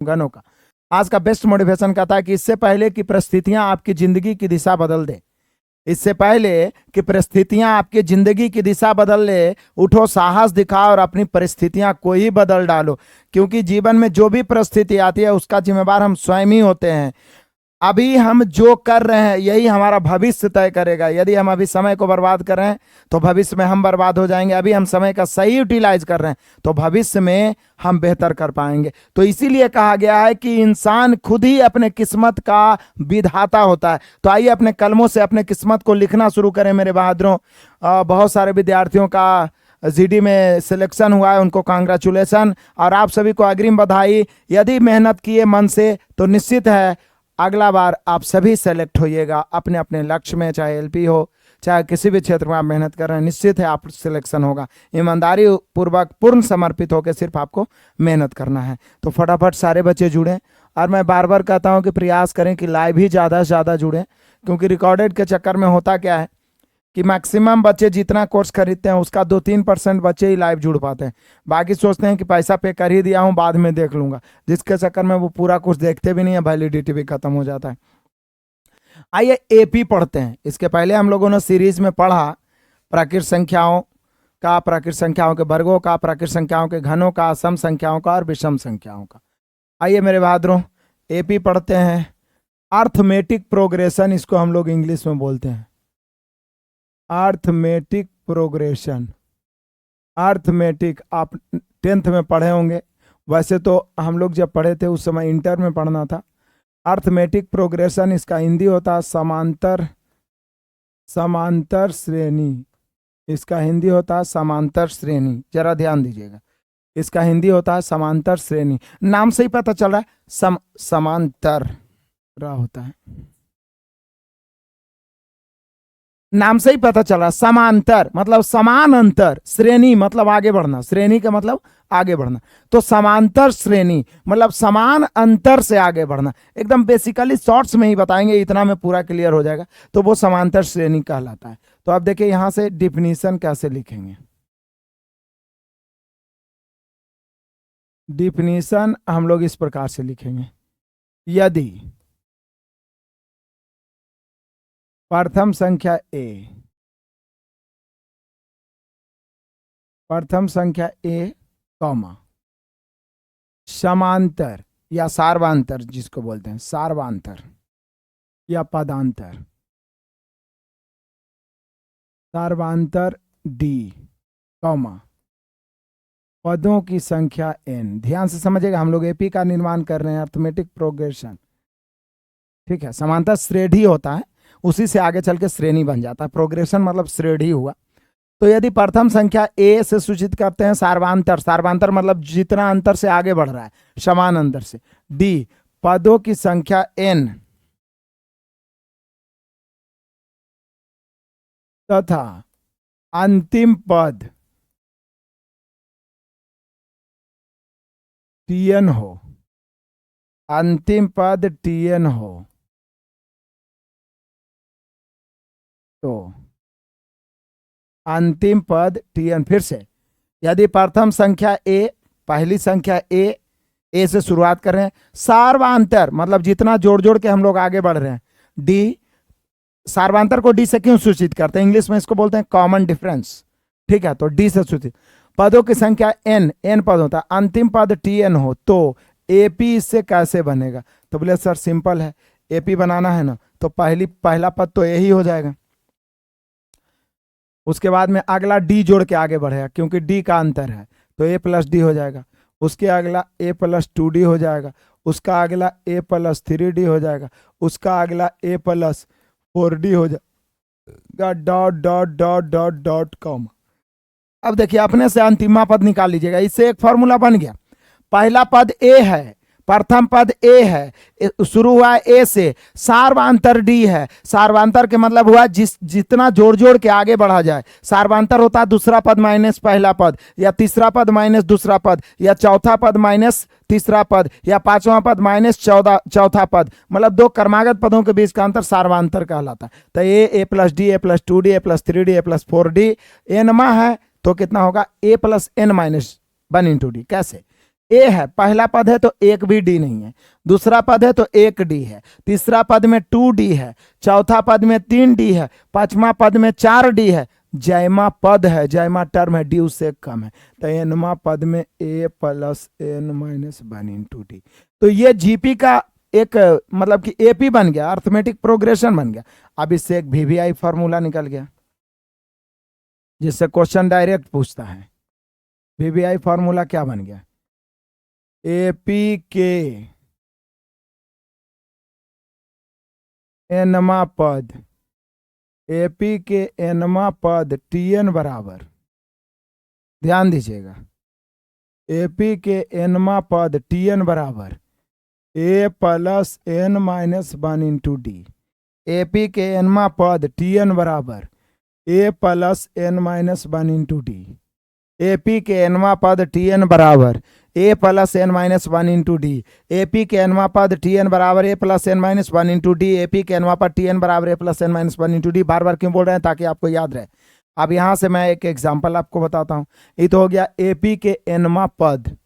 घनों का। आज का बेस्ट मोटिवेशन कहता है कि इससे पहले कि परिस्थितियां आपकी जिंदगी की दिशा बदल दे, इससे पहले कि परिस्थितियां आपकी जिंदगी की दिशा बदल ले, उठो, साहस दिखाओ और अपनी परिस्थितियां को ही बदल डालो। क्योंकि जीवन में जो भी परिस्थिति आती है उसका जिम्मेवार हम स्वयं ही होते हैं। अभी हम जो कर रहे हैं यही हमारा भविष्य तय करेगा। यदि हम अभी समय को बर्बाद कर रहे हैं तो भविष्य में हम बर्बाद हो जाएंगे। अभी हम समय का सही यूटिलाइज कर रहे हैं तो भविष्य में हम बेहतर कर पाएंगे। तो इसीलिए कहा गया है कि इंसान खुद ही अपने किस्मत का विधाता होता है। तो आइए अपने कलमों से अपने किस्मत को लिखना शुरू करें मेरे बहादुरों। बहुत सारे विद्यार्थियों का जीडी में सिलेक्शन हुआ है, उनको कांग्रेचुलेसन और आप सभी को अग्रिम बधाई। यदि मेहनत किए मन से तो निश्चित है अगला बार आप सभी सेलेक्ट होइएगा अपने अपने लक्ष्य में, चाहे एलपी हो चाहे किसी भी क्षेत्र में आप मेहनत कर रहे हैं, निश्चित है आप सिलेक्शन होगा। ईमानदारी पूर्वक पूर्ण समर्पित होकर सिर्फ आपको मेहनत करना है। तो फटाफट सारे बच्चे जुड़ें और मैं बार बार कहता हूं कि प्रयास करें कि लाइव ही ज़्यादा से ज़्यादा जुड़ें, क्योंकि रिकॉर्डेड के चक्कर में होता क्या है कि मैक्सिमम बच्चे जितना कोर्स खरीदते हैं उसका 2-3% बच्चे ही लाइव जुड़ पाते हैं। बाकी सोचते हैं कि पैसा पे कर ही दिया हूँ बाद में देख लूंगा, जिसके चक्कर में वो पूरा कोर्स देखते भी नहीं है, वैलिडिटी भी खत्म हो जाता है। आइए एपी पढ़ते हैं। इसके पहले हम लोगों ने सीरीज में पढ़ा प्राकृत संख्याओं का, प्राकृत संख्याओं के वर्गों का, प्राकृत संख्याओं के घनों का, सम संख्याओं का और विषम संख्याओं का। आइए मेरे बहादुरों एपी पढ़ते हैं। अर्थमेटिक प्रोग्रेशन इसको हम लोग इंग्लिश में बोलते हैं, अर्थमेटिक प्रोग्रेशन। अर्थमेटिक आप 10th में पढ़े होंगे, वैसे तो हम लोग जब पढ़े थे उस समय इंटर में पढ़ना था। अर्थमेटिक प्रोग्रेशन इसका हिंदी होता है समांतर, समांतर श्रेणी। इसका हिंदी होता है समांतर श्रेणी, जरा ध्यान दीजिएगा। इसका हिंदी होता है समांतर श्रेणी। नाम से ही पता चल रहा है समांतर रहा होता है, नाम से ही पता चला। समांतर मतलब समान अंतर, श्रेणी मतलब आगे बढ़ना, श्रेणी का मतलब आगे बढ़ना। तो समांतर श्रेणी मतलब समान अंतर से आगे बढ़ना। एकदम बेसिकली शॉर्ट्स में ही बताएंगे, इतना में पूरा क्लियर हो जाएगा। तो वो समांतर श्रेणी कहलाता है। तो आप देखिए यहां से डिफिनीशन कैसे लिखेंगे। डिफिनीशन हम लोग इस प्रकार से लिखेंगे, यदि प्रथम संख्या ए, प्रथम संख्या ए कॉमा समांतर या सार्वांतर, जिसको बोलते हैं सार्वांतर या पदांतर, सार्वांतर डी कॉमा पदों की संख्या एन। ध्यान से समझिएगा, हम लोग एपी का निर्माण कर रहे हैं, अर्थमेटिक प्रोग्रेशन, ठीक है। समांतर श्रेणी होता है, उसी से आगे चल के श्रेणी बन जाता है। प्रोग्रेशन मतलब श्रेणी हुआ। तो यदि प्रथम संख्या ए से सूचित करते हैं सार्वांतर, सार्वांतर मतलब जितना अंतर से आगे बढ़ रहा है, समान अंतर से। डी पदों की संख्या एन तथा अंतिम पद टीएन हो, अंतिम पद टीएन हो, तो अंतिम पद टीएन। फिर से, यदि प्रथम संख्या ए, पहली संख्या ए से शुरुआत कर रहे हैं, सार्वांतर मतलब जितना जोड़ जोड़ के हम लोग आगे बढ़ रहे हैं। डी, सार्वांतर को डी से क्यों सूचित करते हैं, इंग्लिश में इसको बोलते हैं कॉमन डिफरेंस, ठीक है। तो डी से सूचित, पदों की संख्या एन, एन पद होता है, अंतिम पद टीएन हो, तो एपी इससे कैसे बनेगा। तो बोले सर सिंपल है, एपी बनाना है ना, तो पहला पद तो ए ही हो जाएगा। उसके बाद में अगला डी जोड़ के आगे बढ़ेगा, क्योंकि डी का अंतर है, तो ए प्लस डी हो जाएगा। उसके अगला ए प्लस 2D हो जाएगा। उसका अगला ए प्लस 3D हो जाएगा। उसका अगला ए प्लस 4D हो जाएगा, dot dot dot dot dot com. अब देखिए अपने से अंतिमा पद निकाल लीजिएगा। इससे एक फॉर्मूला बन गया। पहला पद ए है, प्रथम पद ए है, शुरू हुआ ए से, सार्वांतर डी है। सार्वांतर के मतलब हुआ जितना जोड़ जोड़ के आगे बढ़ा जाए। सार्वांतर होता है दूसरा पद माइनस पहला पद, या तीसरा पद माइनस दूसरा पद, या चौथा पद माइनस तीसरा पद, या पांचवा पद माइनस चौथा पद, मतलब दो क्रमागत पदों के बीच का अंतर सार्वांतर कहलाता है। तो A plus D, A plus 2D, A plus 3D, A plus 4D, N मा है तो कितना होगा, A plus N minus 1 into D. कैसे, ए है, पहला पद है तो एक भी डी नहीं है, दूसरा पद है तो एक डी है, तीसरा पद में 2D है, चौथा पद में 3D है, पांचवा पद में 4D है, जयमा पद है, जयमा टर्म है, डी उससे कम है, तो एनमा पद में ए प्लस एन माइनस 1 × डी। तो ये जीपी का एक मतलब कि एपी बन गया, अर्थमेटिक प्रोग्रेशन बन गया। अब इससे एक वीवीआई फॉर्मूला निकल गया जिससे क्वेश्चन डायरेक्ट पूछता है। वीवीआई फॉर्मूला क्या बन गया? एपी के एनमा पद, एपी के एनमा पद टीएन बराबर, ध्यान दीजिएगा, एपी के एनमा पद टीएन बराबर A plus N minus 1 × D. AP के एनमा पद टीएन बराबर A plus N minus 1 × D. AP के एनवा पद टीएन बराबर A plus N minus 1 × D. AP के एनवा पद टीएन बराबर A plus N minus 1 × D. AP के एनवा पद टीएन बराबर A plus N minus 1 × D. बार बार क्यों बोल रहे हैं? ताकि आपको याद रहे। अब यहां से मैं एक एग्जाम्पल आपको बताता हूं। ये तो हो गया एपी के एनवा पद।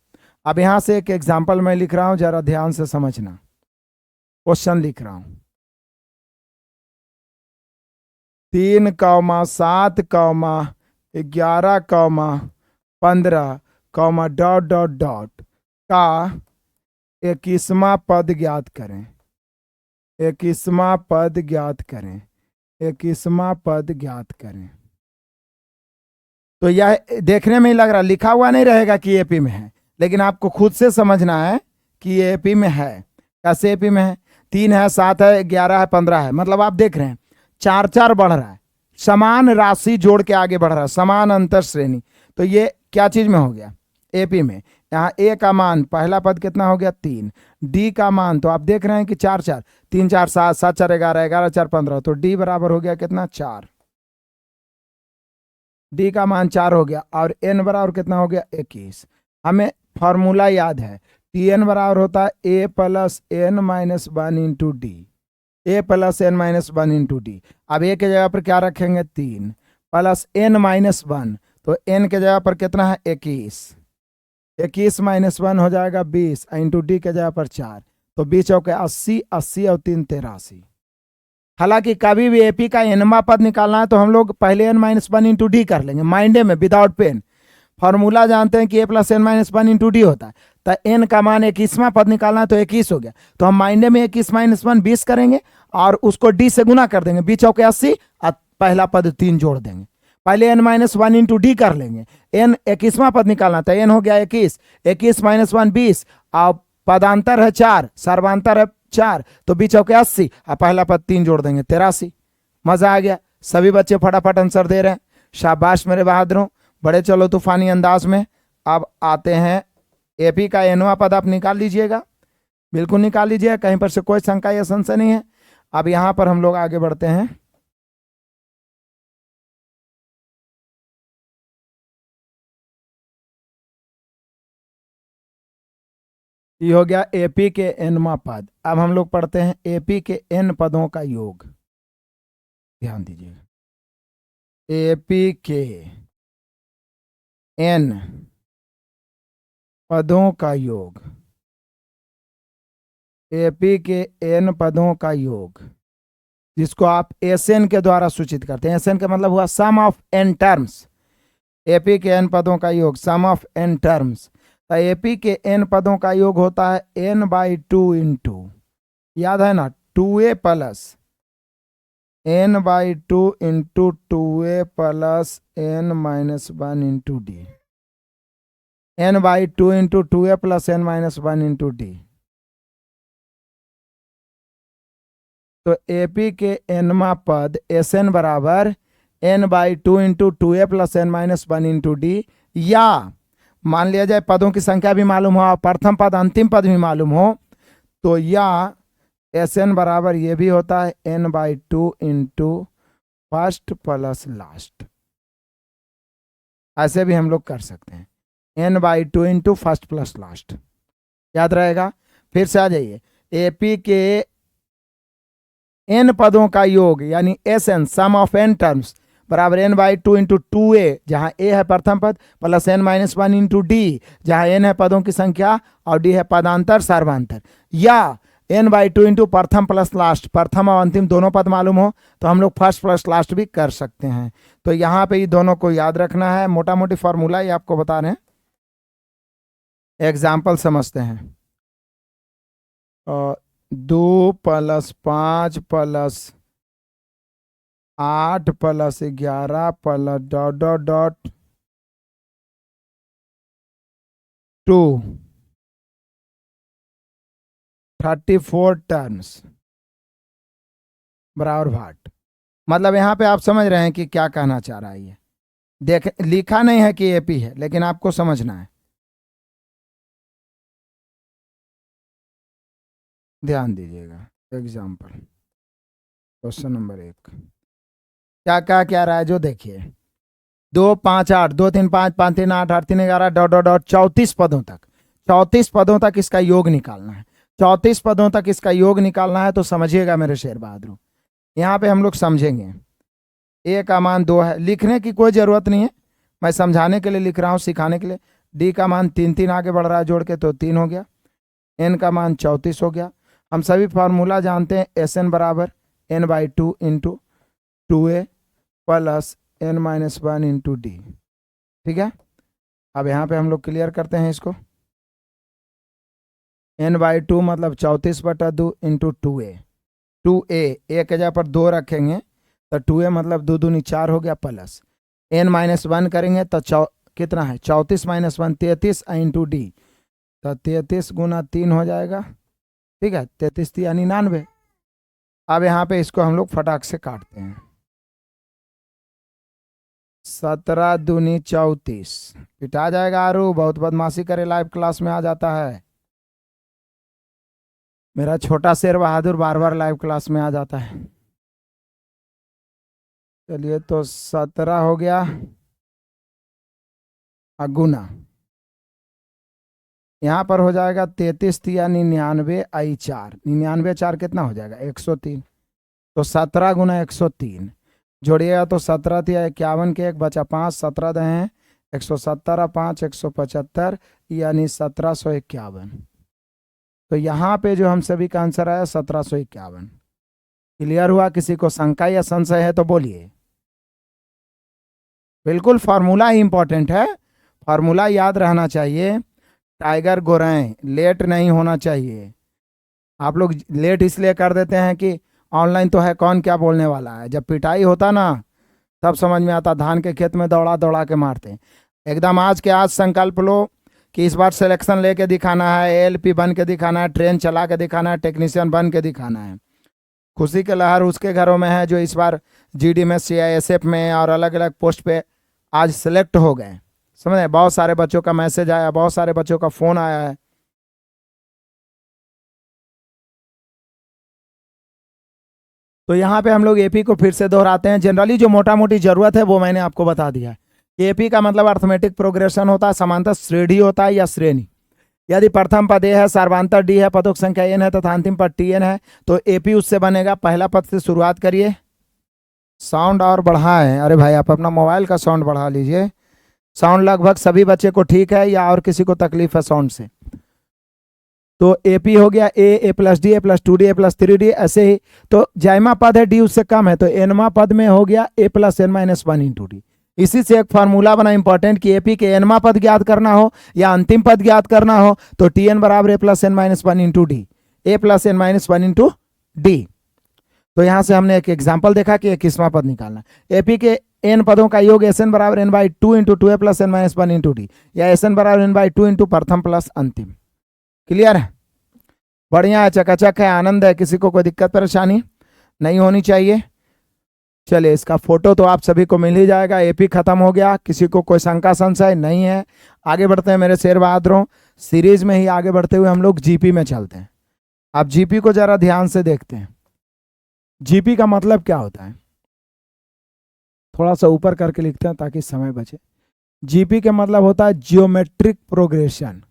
अब यहां से एक एग्जाम्पल मैं लिख रहा हूं, जरा ध्यान से समझना। क्वेश्चन लिख रहा हूं 3,7,11,15 डॉट डॉट डॉट का 21वां पद ज्ञात करें। 21वां पद ज्ञात करें। 21वां पद ज्ञात करें। तो यह देखने में ही लग रहा, लिखा हुआ नहीं रहेगा कि एपी में है, लेकिन आपको खुद से समझना है कि ये एपी में है। कैसे एपी में है? 3 है, 7 है, 11 है, 15 है। मतलब आप देख रहे हैं 4-4 बढ़ रहा है, समान राशि जोड़ के आगे बढ़ रहा है, समान अंतर श्रेणी। तो ये क्या चीज में हो गया? एपी में। यहाँ ए का मान पहला पद कितना हो गया? 3। डी का मान तो आप देख रहे हैं कि 4-4, 3-4 7, 7-4 11, 11-4 15। तो डी बराबर हो गया कितना? 4। डी का मान 4 हो गया और एन बराबर कितना हो गया? 21। हमें फॉर्मूला याद है, टी एन बराबर होता है ए plus N minus 1 × D. A plus N minus 1 × D. अब ए के जगह पर क्या रखेंगे? 3 प्लस एन माइनस 1। तो एन के जगह पर कितना है? 21। 21 माइनस 1 हो जाएगा 20 इंटू डी के जगह पर 4। तो 20 चौके 80, 80 और 3 83। हालांकि कभी भी एपी का एनवा पद निकालना है तो हम लोग पहले एन माइनस 1 × डी कर लेंगे माइंडे में, विदाउट पेन। फॉर्मूला जानते हैं कि ए प्लस एन माइनस 1 × डी होता है। तो एन का मान 21वां पद निकालना है तो 21 हो गया। तो हम माइंडे में 21 माइनस 1 20 करेंगे और उसको डी से गुना कर देंगे। 20 चौके 80 और पहला पद 3 जोड़ देंगे। पहले एन माइनस 1 × डी कर लेंगे। एन 21वां पद निकालना था, एन हो गया 21, 21 माइनस 1 20 और पदांतर है 4, सर्वांतर है 4। तो 20 चौके 80 और पहला पद 3 जोड़ देंगे 83। मजा आ गया। सभी बच्चे फटाफट आंसर दे रहे हैं। शाबाश मेरे बहादुरों, बड़े चलो तूफानी अंदाज में। अब आते हैं एपी का एनवा पद आप निकाल लीजिएगा, बिल्कुल निकाल लीजिएगा, कहीं पर से कोई शंका या संशय नहीं है। अब यहां पर हम लोग आगे बढ़ते हैं। ये हो गया एपी के एनवा पद। अब हम लोग पढ़ते हैं एपी के एन पदों का योग। ध्यान दीजिएगा, एपी के एन पदों का योग। एपी के एन पदों का योग, जिसको आप एसएन के द्वारा सूचित करते हैं। एसएन का मतलब हुआ सम ऑफ एन टर्म्स। एपी के एन पदों का योग, सम ऑफ एन टर्म्स। तो एपी के एन पदों का योग होता है n/2 × याद है ना, 2a plus n/2 × 2a plus n minus 1 × D. n/2 × 2a plus n minus 1 × D. तो एपी के एनवा पद एसएन बराबर n/2 × 2a plus n minus 1 × D. या मान लिया जाए पदों की संख्या भी मालूम हो, प्रथम पद अंतिम पद भी मालूम हो, तो या एसएन बराबर ये भी होता है n/2 × फर्स्ट प्लस लास्ट। ऐसे भी हम लोग कर सकते हैं, n/2 × फर्स्ट प्लस लास्ट। याद रहेगा। फिर से आ जाइए, एपी के एन पदों का योग यानी S N, sum of N terms बराबर n बाई 2 इंटू 2a, जहाँ a है प्रथम पद, प्लस n-1 इंटू डी, जहाँ n है पदों की संख्या और d है पदांतर सर्वांतर, या n बाई 2 इंटू प्रथम प्लस लास्ट, प्रथम और अंतिम दोनों पद मालूम हो तो हम लोग फर्स्ट प्लस लास्ट भी कर सकते हैं। तो यहाँ पे ये दोनों को याद रखना है, मोटा मोटी फॉर्मूला ये आपको बता रहे हैं। एग्जाम्पल समझते हैं। 2 plus 5 plus 8 plus 11 plus dot dot dot 2 34 terms बराबर भाट। मतलब यहाँ पे आप समझ रहे हैं कि क्या कहना चाह रहा है ये। देख, लिखा नहीं है कि एपी है, लेकिन आपको समझना है। ध्यान दीजिएगा। एग्जाम्पल क्वेश्चन नंबर 1 क्या क्या रहा है जो देखिए। 2 5 8 2 3 5 5 3 8 8 3 11 डॉट डॉट डॉट 34 पदों तक, 34 पदों तक इसका योग निकालना है। 34 पदों तक इसका योग निकालना है तो समझिएगा मेरे शेर बहादुर, यहाँ पे हम लोग समझेंगे। ए का मान 2 है, लिखने की कोई जरूरत नहीं है, मैं समझाने के लिए लिख रहा हूँ, सिखाने के लिए। डी का मान 3 3 आगे बढ़ रहा है जोड़ के तो 3 हो गया। एन का मान 34 हो गया। हम सभी फार्मूला जानते हैं, एस एन बराबर n by 2 into 2a plus n-1 into D. ठीक है, अब यहाँ पे हम लोग क्लियर करते हैं इसको। n बाई 2 मतलब 34/2 इंटू 2a, 2a एक जगह पर 2 रखेंगे तो 2a मतलब 2 दूनी 4 हो गया, प्लस n-1 करेंगे तो कितना है 34 - 1 33 इंटू डी, तो 33 गुना 3 हो जाएगा। ठीक है, 33 यानी 99। अब यहाँ पे इसको हम लोग फटाक से काटते हैं। 17 दूनी 34 पिटा जाएगा। आरू बहुत बदमाशी करे, लाइव क्लास में आ जाता है। मेरा छोटा शेर बहादुर बार बार लाइव क्लास में आ जाता है। चलिए, तो 17 हो गया गुना, यहाँ पर हो जाएगा 33 या 99 आई 4, 99 4 कितना हो जाएगा 103, तो 17 गुना 103 जोड़िएगा तो 17 थी 51 के 1 बचा 5, 17 दे हैं 170 5 175 यानी 1751। तो यहाँ पे जो हम सभी का आंसर आया 1751। क्लियर हुआ? किसी को शंका या संशय है तो बोलिए। बिल्कुल, फार्मूला ही इंपॉर्टेंट है, फार्मूला याद रहना चाहिए। टाइगर गोराएं, लेट नहीं होना चाहिए। आप लोग लेट इसलिए कर देते हैं कि ऑनलाइन तो है, कौन क्या बोलने वाला है। जब पिटाई होता ना तब समझ में आता, धान के खेत में दौड़ा दौड़ा के मारते। एकदम आज के आज संकल्प लो कि इस बार सिलेक्शन लेके दिखाना है, एएलपी बन के दिखाना है, ट्रेन चला के दिखाना है, टेक्नीशियन बन के दिखाना है। खुशी के लहर उसके घरों में है जो इस बार जीडी में, सीआईएसएफ में और अलग अलग पोस्ट पे आज सिलेक्ट हो गए। समझे? बहुत सारे बच्चों का मैसेज आया, बहुत सारे बच्चों का फोन आया है। तो यहाँ पे हम लोग एपी को फिर से दोहराते हैं। जनरली जो मोटा मोटी जरूरत है वो मैंने आपको बता दिया है। एपी का मतलब अर्थमेटिक प्रोग्रेशन होता है, समांतर श्रेणी होता है या श्रेणी। यदि प्रथम पद ए है, सर्वांतर डी है, पदों की संख्या एन है तथा अंतिम पद टी एन है तो एपी उससे बनेगा। पहला पद से शुरुआत करिए। साउंड और बढ़ाएं। अरे भाई, आप अपना मोबाइल का साउंड बढ़ा लीजिए। साउंड लगभग सभी बच्चे को ठीक है या और किसी को तकलीफ है साउंड से? तो एपी हो गया ए प्लस डी, ए प्लस 2डी, ए प्लस 3डी, ऐसे ही। तो जायमा पद है डी उससे कम है तो एनमा पद में हो गया ए प्लस n-1 इंटू डी। इसी से एक फार्मूला बना इंपॉर्टेंट कि एपी के एनमा पद ज्ञात करना हो या अंतिम पद ज्ञात करना हो तो टी एन बराबर A plus n-1 into D, A plus n-1 into D. तो यहां से हमने एक एग्जाम्पल देखा कि किसवा पद निकालना। एपी के एन पदों का योग एस एन बराबर n by 2 into 2a plus n-1 into D, या एस एन बराबर n बाई 2 इंटू प्रथम प्लस अंतिम। क्लियर है? बढ़िया है, चकाचक है, आनंद है। किसी को कोई दिक्कत परेशानी नहीं होनी चाहिए। चलिए, इसका फोटो तो आप सभी को मिल ही जाएगा। एपी खत्म हो गया, किसी को कोई शंका संशय नहीं है। आगे बढ़ते हैं मेरे शेर बहादुरों। सीरीज में ही आगे बढ़ते हुए हम लोग जीपी में चलते हैं। आप जीपी को जरा ध्यान से देखते हैं। जीपी का मतलब क्या होता है, थोड़ा सा ऊपर करके लिखते हैं ताकि समय बचे। जीपी के मतलब होता है geometric progression.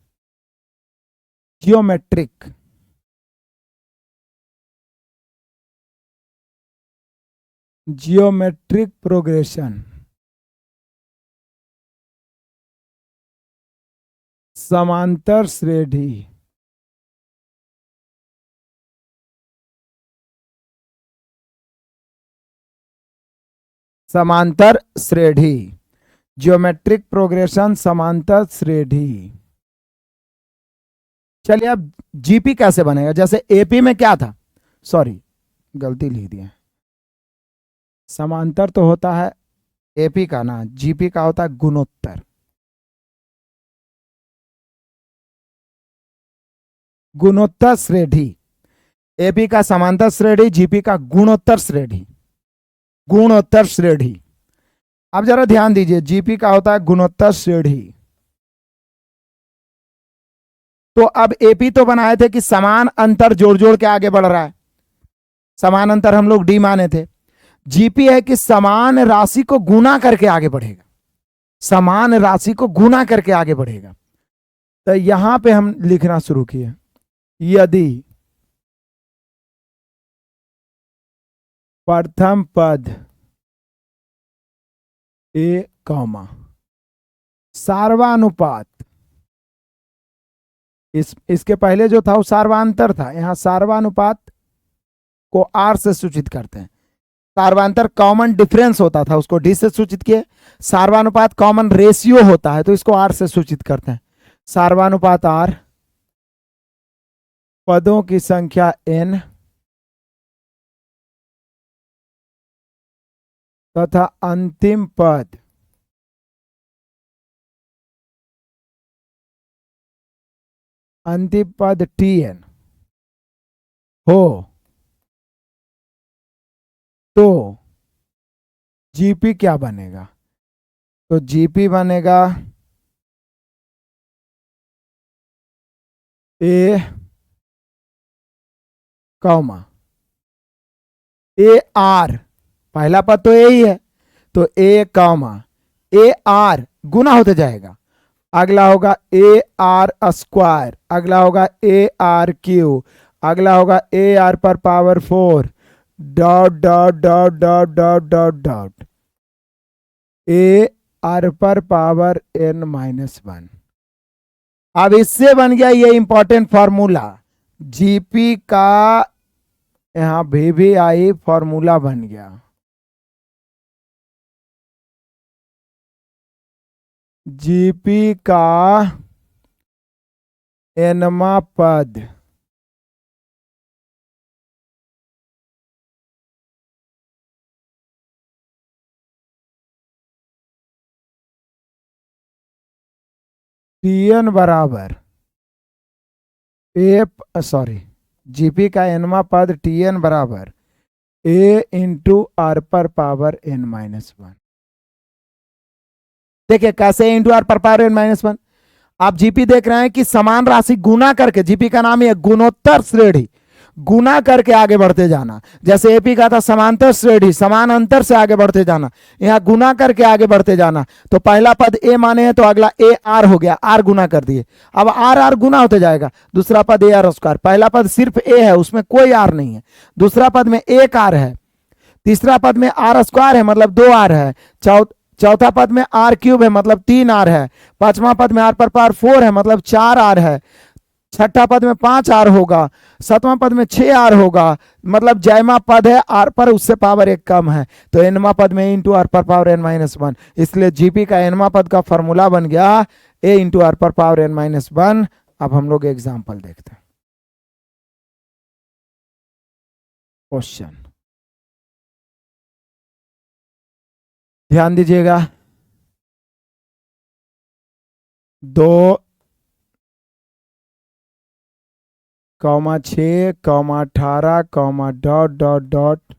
Geometric geometric progression, समांतर श्रेणी, समांतर श्रेणी, ज्योमेट्रिक प्रोग्रेशन समांतर श्रेणी। चलिए अब जीपी कैसे बनेगा, जैसे एपी में क्या था, सॉरी गलती लिख दिया, समांतर तो होता है एपी का ना, जीपी का होता है गुणोत्तर। गुणोत्तर श्रेणी, एपी का समांतर श्रेणी, जीपी का गुणोत्तर श्रेणी, गुणोत्तर श्रेणी। अब जरा ध्यान दीजिए, जीपी का होता है गुणोत्तर श्रेणी। तो अब एपी तो बनाए थे कि समान अंतर जोड़ जोड़ के आगे बढ़ रहा है, समान अंतर हम लोग डी माने थे। जीपी है कि समान राशि को गुना करके आगे बढ़ेगा, समान राशि को गुना करके आगे बढ़ेगा। तो यहां पे हम लिखना शुरू किए, यदि प्रथम पद ए कॉमा सार्वानुपात, इसके पहले जो था वो सार्वांतर था, यहां सार्वानुपात को आर से सूचित करते हैं। सार्वांतर कॉमन डिफरेंस होता था, उसको डी से सूचित किए। सार्वानुपात कॉमन रेशियो होता है, तो इसको आर से सूचित करते हैं। सार्वानुपात आर, पदों की संख्या n तथा अंतिम पद tn हो तो जीपी क्या बनेगा, तो जीपी बनेगा ए कॉमा ए आर, पहला पद तो ए ही है, तो ए कॉमा ए आर गुना होते जाएगा, अगला होगा ए आर स्क्वायर, अगला होगा ए आर क्यू, अगला होगा ए आर पर power 4 dot dot dot dot dot dot dot A R पर पावर n-1। अब इससे बन गया ये इंपॉर्टेंट फॉर्मूला, जीपी का यहां भी आई फॉर्मूला बन गया। जीपी का nवां पद tn बराबर जीपी का nवां पद tn बराबर a इंटू आर पर पावर n-1। देखिए कैसे इंटू आर पर पावर n-1। आप जीपी देख रहे हैं कि समान राशि गुना करके, जीपी का नाम है गुणोत्तर श्रेणी, गुना करके आगे बढ़ते जाना। जैसे एपी का था समांतर श्रेणी, समान अंतर से आगे बढ़ते जाना, यहां गुना करके आगे बढ़ते जाना। तो पहला पद ए माने हैं तो अगला ए आर हो गया, आर गुना कर दिए, अब आर आर गुना होते जाएगा। दूसरा पद ए आर स्क्वायर, पहला पद सिर्फ ए है, उसमें कोई आर नहीं है। दूसरा पद में एक आर है, तीसरा पद में आर स्क्वायर है मतलब 2 आर है, चौथा पद में आर क्यूब है मतलब 3 आर है, पांचवा पद में आर पर पावर 4 है मतलब 4 आर है, छठा पद में 5 आर होगा, सातवां पद में 6 आर होगा, मतलब जयमा पद है आर पर उससे पावर 1 कम है, तो एनवा पद में इंटू आर पर पावर n-1। इसलिए जीपी का एनवा पद का फॉर्मूला बन गया ए इंटू आर पर पावर n-1। अब हम लोग एग्जाम्पल देखते हैं। क्वेश्चन ध्यान दीजिएगा, 2, 6, 18, डॉट डॉट डॉट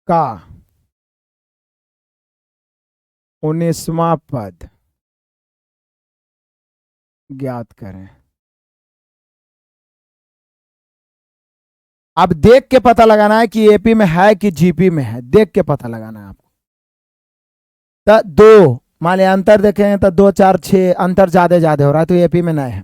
का 19वां पद ज्ञात करें। अब देख के पता लगाना है कि एपी में है कि जीपी में है, देख के पता लगाना है आपको। तो 2 मान लिया अंतर देखें तो 2, 4, 6 अंतर ज्यादा हो रहा है, तो एपी में नहीं है।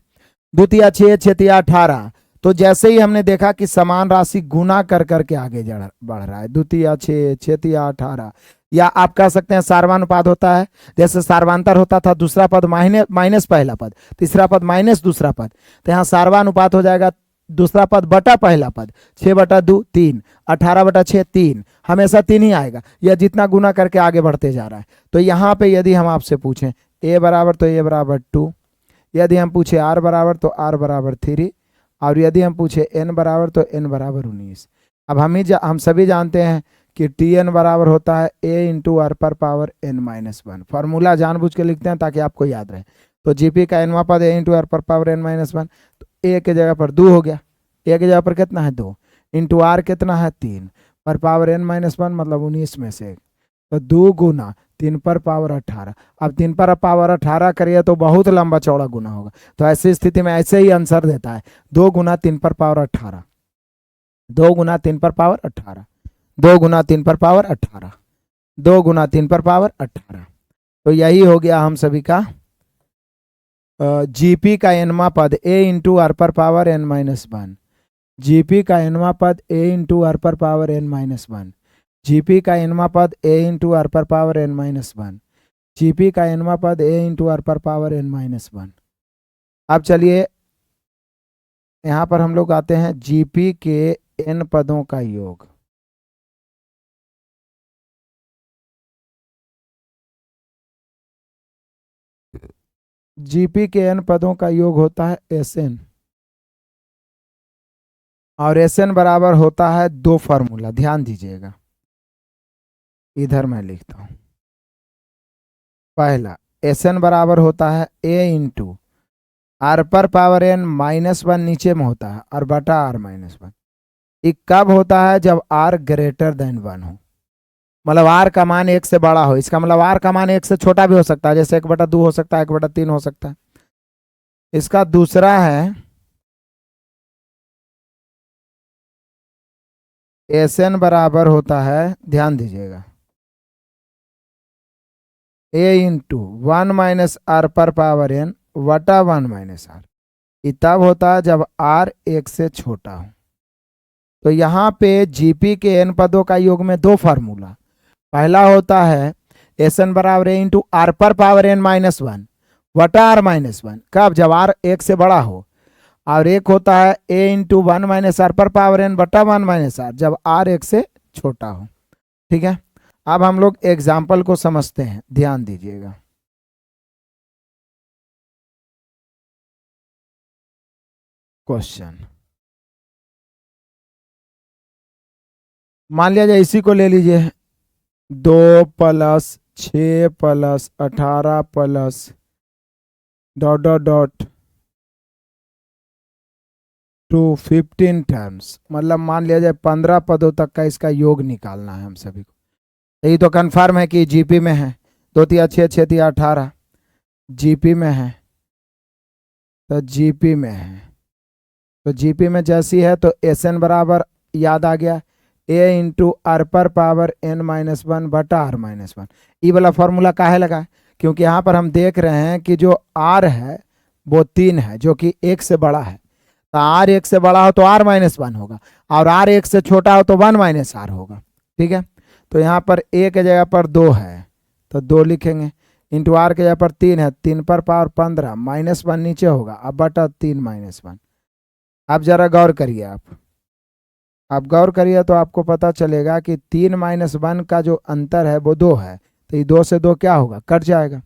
द्वितीय 6, 6 18, तो जैसे ही हमने देखा कि समान राशि गुना कर करके आगे बढ़ रहा है, द्वितीय 6, छेतीय 18, या आप कह सकते हैं सार्वानुपात होता है। जैसे सार्वांतर होता था, दूसरा पद माइनस पहला पद, तीसरा पद माइनस दूसरा पद, तो यहाँ सार्वानुपात हो जाएगा दूसरा पद बटा पहला पद, 6/2 3, 18/6 3, हमेशा 3 ही आएगा, यह जितना गुना करके आगे बढ़ते जा रहा है। तो यहाँ पे यदि हम आपसे पूछें a बराबर तो a बराबर 2, यदि हम पूछे r बराबर तो r बराबर 3, और यदि हम पूछे n बराबर तो n बराबर 19। अब हम सभी जानते हैं कि tn बराबर होता है a इंटू r पर पावर n-1। फॉर्मूला जानबूझ के लिखते हैं ताकि आपको याद रहे। तो जीपी का nवां पद a इंटू r पर पावर n-1, तो a के जगह पर 2 हो गया, a की जगह पर कितना है 2, इंटू r कितना है 3, पर पावर n-1 मतलब 19 में से, तो 2 गुना 3 पर पावर 18। अब 3 पर पावर 18 करिए तो बहुत लंबा चौड़ा गुना होगा, तो ऐसी स्थिति में ऐसे ही आंसर देता है 2 गुना 3 पर पावर 18, 2 गुना 3 पर पावर 18, 2 गुना 3 पर पावर 18, 2 गुना 3 पर पावर 18। तो यही हो गया हम सभी का जीपी का nवां पद a इंटू r पर पावर n-1, जीपी का nवां पद a इंटू r पर पावर n-1, जीपी का nवां पद a इंटू r पर पावर n-1, जीपी का nवां पद a इंटू r पर पावर n-1। अब चलिए यहाँ पर हम लोग आते हैं जीपी के n पदों का योग। जीपी के n पदों का योग होता है Sn, और Sn बराबर होता है 2 फॉर्मूला, ध्यान दीजिएगा, इधर मैं लिखता हूं। पहला Sn बराबर होता है a इंटू r पर पावर n-1 नीचे में होता है और बटा r-1। ये कब होता है? जब r ग्रेटर देन 1 हो, मतलब r का मान 1 से बड़ा हो। इसका मतलब r का मान 1 से छोटा भी हो सकता है, जैसे 1/2 हो सकता है, 1/3 हो सकता है। इसका दूसरा है Sn बराबर होता है, ध्यान दीजिएगा, a इंटू 1 - r पर पावर n बटा 1 - r। ये तब होता है जब r 1 से छोटा हो। तो यहाँ पे जीपी के n पदों का योग में 2 फार्मूला, पहला होता है Sn बराबर a इंटू r पर पावर n-1 बटा r-1, कब? जब r 1 से बड़ा हो। और एक होता है a इंटू 1 - r पर पावर n बटा 1 - r, जब r 1 से छोटा हो। ठीक है, अब हम लोग एग्जाम्पल को समझते हैं, ध्यान दीजिएगा। क्वेश्चन मान लिया जाए, इसी को ले लीजिए, 2 + 6 + 18 plus dot dot dot to 15 terms, मतलब मान लिया जाए 15 पदों तक का इसका योग निकालना है हम सभी को। यही तो कंफर्म है कि जीपी में है, 2 × 6 = 6 × 18 जीपी में है, तो जीपी में है, तो जीपी में जैसी है तो Sn बराबर याद आ गया, a इंटू r पर पावर n-1 बटा r-1। ये वाला फॉर्मूला काहे लगा? क्योंकि यहाँ पर हम देख रहे हैं कि जो r है वो 3 है, जो कि 1 से बड़ा है। तो r 1 से बड़ा हो तो r-1 होगा, और r 1 से छोटा हो तो 1 - r होगा। ठीक है, तो यहाँ पर a के जगह पर 2 है तो 2 लिखेंगे, इंटू r के जगह पर 3 है, 3 पर पावर 15, -1 नीचे होगा, अब बटा 3 - 1। अब जरा गौर करिए, आप गौर करिए तो आपको पता चलेगा कि 3 - 1 का जो अंतर है वो 2 है, तो ये 2 से 2 क्या होगा? कट जाएगा,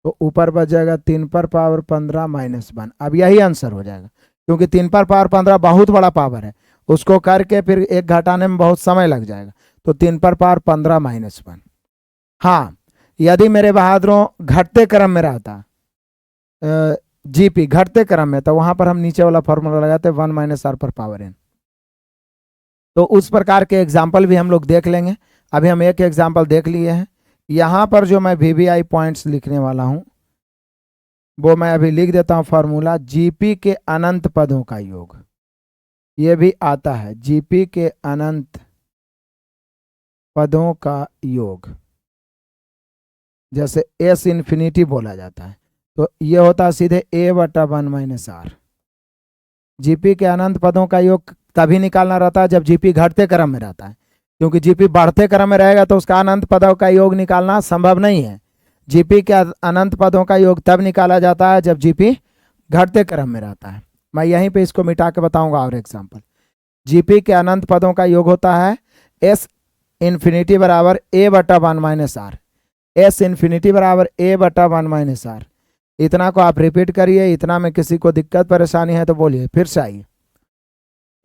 तो ऊपर बच जाएगा 3 पर पावर 15 - 1। अब यही आंसर हो जाएगा, क्योंकि 3 पर पावर 15 बहुत बड़ा पावर है, उसको करके फिर एक घटाने में बहुत समय लग जाएगा, तो 3 पर पावर 15 - 1। हाँ, यदि मेरे बहादुरों घटते क्रम में रहता, जीपी घटते क्रम में, तो वहां पर हम नीचे वाला फॉर्मूला लगाते 1 - r पर पावर n। तो उस प्रकार के एग्जाम्पल भी हम लोग देख लेंगे। अभी हम एक एग्जाम्पल देख लिए हैं। यहाँ पर जो मैं VBI पॉइंट्स लिखने वाला हूँ वो मैं अभी लिख देता हूँ। फॉर्मूला जीपी के अनंत पदों का योग, ये भी आता है, जीपी के अनंत पदों का योग, जैसे S इन्फिनिटी बोला जाता है, तो ये होता है सीधे a बटा 1 - r जीपी के अनंत पदों का योग तभी निकालना रहता है जब जीपी घटते क्रम में रहता है, क्योंकि जीपी बढ़ते क्रम में रहेगा तो उसका अनंत पदों का योग निकालना संभव नहीं है। जीपी के अनंत पदों का योग तब निकाला जाता है जब जीपी घटते क्रम में रहता है। मैं यहीं पे इसको मिटा के बताऊंगा और एग्जाम्पल। जीपी के अनंत पदों का योग होता है एस इन्फिनिटी बराबर ए बटा 1 माइनस आर। एस इन्फिनिटी बराबर ए बटा 1 माइनस आर। इतना को आप रिपीट करिए, इतना में किसी को दिक्कत परेशानी है तो बोलिए, फिर से आइए।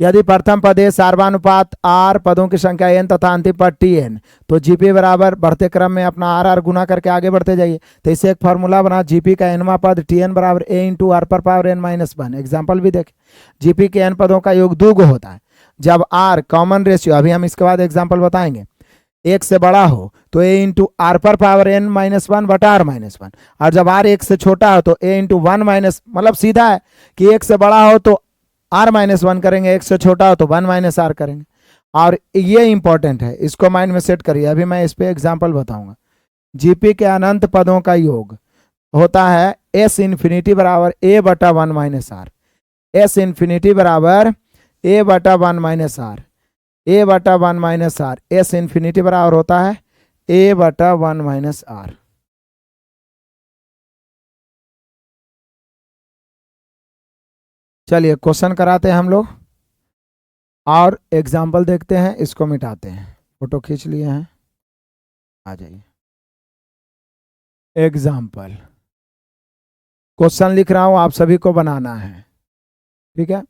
यदि प्रथम पद ए सार्वानुपात आर पदों की संख्या एन तथा अंतिम पद टी एन, तो जीपी बराबर बढ़ते क्रम में अपना आर आर गुना करके आगे बढ़ते जाइए। तो इसे एक फॉर्मूला बना, जीपी का एनवा पद टी एन बराबर ए इंटू आर पर पावर एन माइनस 1। एग्जाम्पल भी देखें, जीपी के एन पदों का योग 2 होता है जब आर कॉमन रेशियो, अभी हम इसके बाद एग्जाम्पल बताएंगे, 1 से बड़ा हो तो ए इंटू आर पर पावर एन माइनस 1 बटा आर माइनस 1, और जब आर 1 से छोटा हो तो ए इंटू 1 माइनस, मतलब सीधा है कि 1 से बड़ा हो तो आर माइनस 1 करेंगे, 1 से छोटा हो तो 1 माइनस आर करेंगे। और ये इंपॉर्टेंट है, इसको माइंड में सेट करिए, अभी मैं इस पे एग्जाम्पल बताऊंगा। जीपी के अनंत पदों का योग होता है एस इन्फिनिटी बराबर ए बटा 1 माइनस आर। एस इन्फिनिटी बराबर ए बटा 1 माइनस आर, ए बटा 1 माइनस आर। एस इन्फिनिटी बराबर होता है ए बटा 1 माइनस आर। चलिए क्वेश्चन कराते हैं हम लोग और एग्जाम्पल देखते हैं, इसको मिटाते हैं। फोटो खींच लिए हैं, आ जाइए। एग्जाम्पल क्वेश्चन लिख रहा हूं, आप सभी को बनाना है, ठीक है।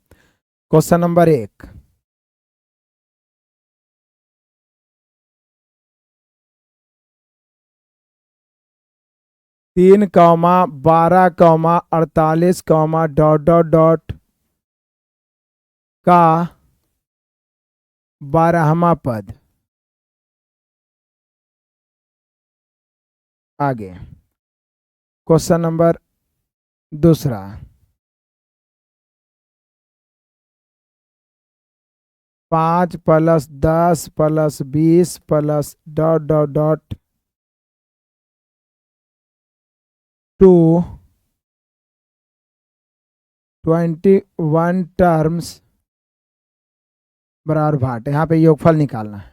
क्वेश्चन नंबर 1, तीन comma 12 comma 48 comma dot dot dot का 12वां पद। आगे question number 2, 5 + 10 + 20 + dot dot dot 2 21 terms बराबर भाट। यहाँ पे योगफल निकालना है।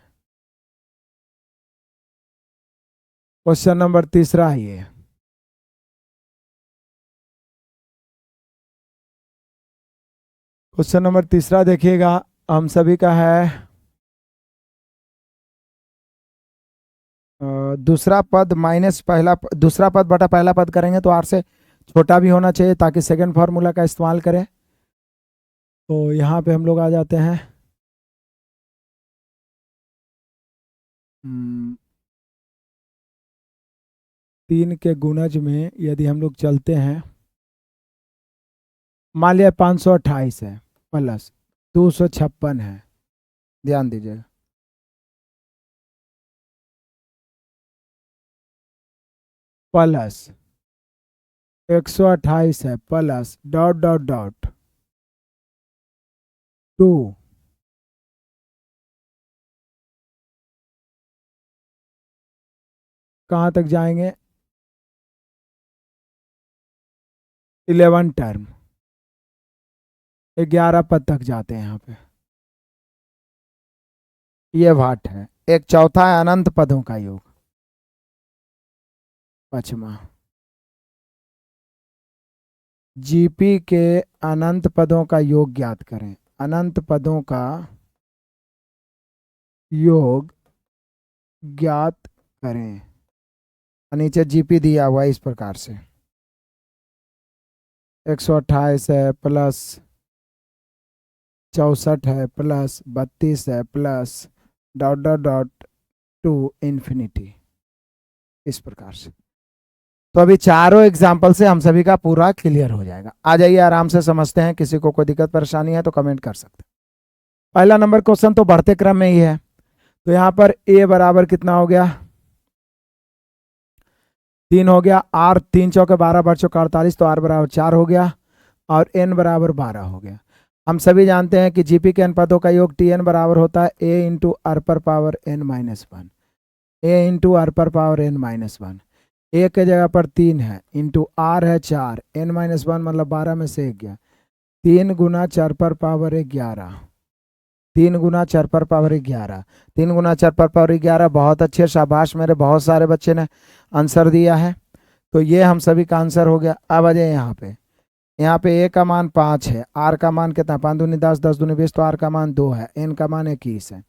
क्वेश्चन नंबर 3 है ये। क्वेश्चन नंबर 3 देखिएगा, हम सभी का है दूसरा पद माइनस पहला, दूसरा पद बटा पहला पद करेंगे तो आर से छोटा भी होना चाहिए ताकि सेकंड फार्मूला का इस्तेमाल करें। तो यहाँ पे हम लोग आ जाते हैं 3 के गुणज में यदि हम लोग चलते हैं, मान लिया 528 है प्लस 256 है, ध्यान दीजिएगा, प्लस 128 है प्लस डॉट डॉट डॉट 2 कहाँ तक जाएंगे, 11 टर्म, 11 पद तक जाते हैं यहाँ पे। ये भाट है। एक चौथा है अनंत पदों का योग, 5वां। जीपी के अनंत पदों का योग ज्ञात करें। अनंत पदों का योग ज्ञात करें। नीचे जीपी दिया हुआ है इस प्रकार से, 128 है प्लस 64 है प्लस 32 है plus dot dot dot 2 infinity, इस प्रकार से। तो अभी चारों एग्जाम्पल से हम सभी का पूरा क्लियर हो जाएगा। आ जाइए आराम से समझते हैं, किसी को कोई दिक्कत परेशानी है तो कमेंट कर सकते हैं। पहला नंबर क्वेश्चन तो बढ़ते क्रम में ही है, तो यहाँ पर ए बराबर कितना हो गया, 3 हो गया। आर 3 चौके 12 बढ़ चौके 48, तो आर बराबर 4 हो गया और एन बराबर 12 हो गया। हम सभी जानते हैं कि जीपी के एन पदों का योग टी एन बराबर होता है ए इंटू आर पर power N minus 1, A into R पर पावर एन माइनस 1। ए के जगह पर 3 है, इंटू आर है 4, एन माइनस 1 मतलब 12 में से 1 गया, 3 गुना 4 पर पावर 11, 3 गुना 4 पर पावर 11, 3 गुना 4 पर पावर 11। बहुत अच्छे, शाबाश, मेरे बहुत सारे बच्चे ने आंसर दिया है। तो ये हम सभी का आंसर हो गया। अब आ जाए यहाँ पे ए का मान 5 है, आर का मान कितना, 5 दूनी 10, 10 दूनी 20, तो आर का मान 2 है, एन का मान 21 है।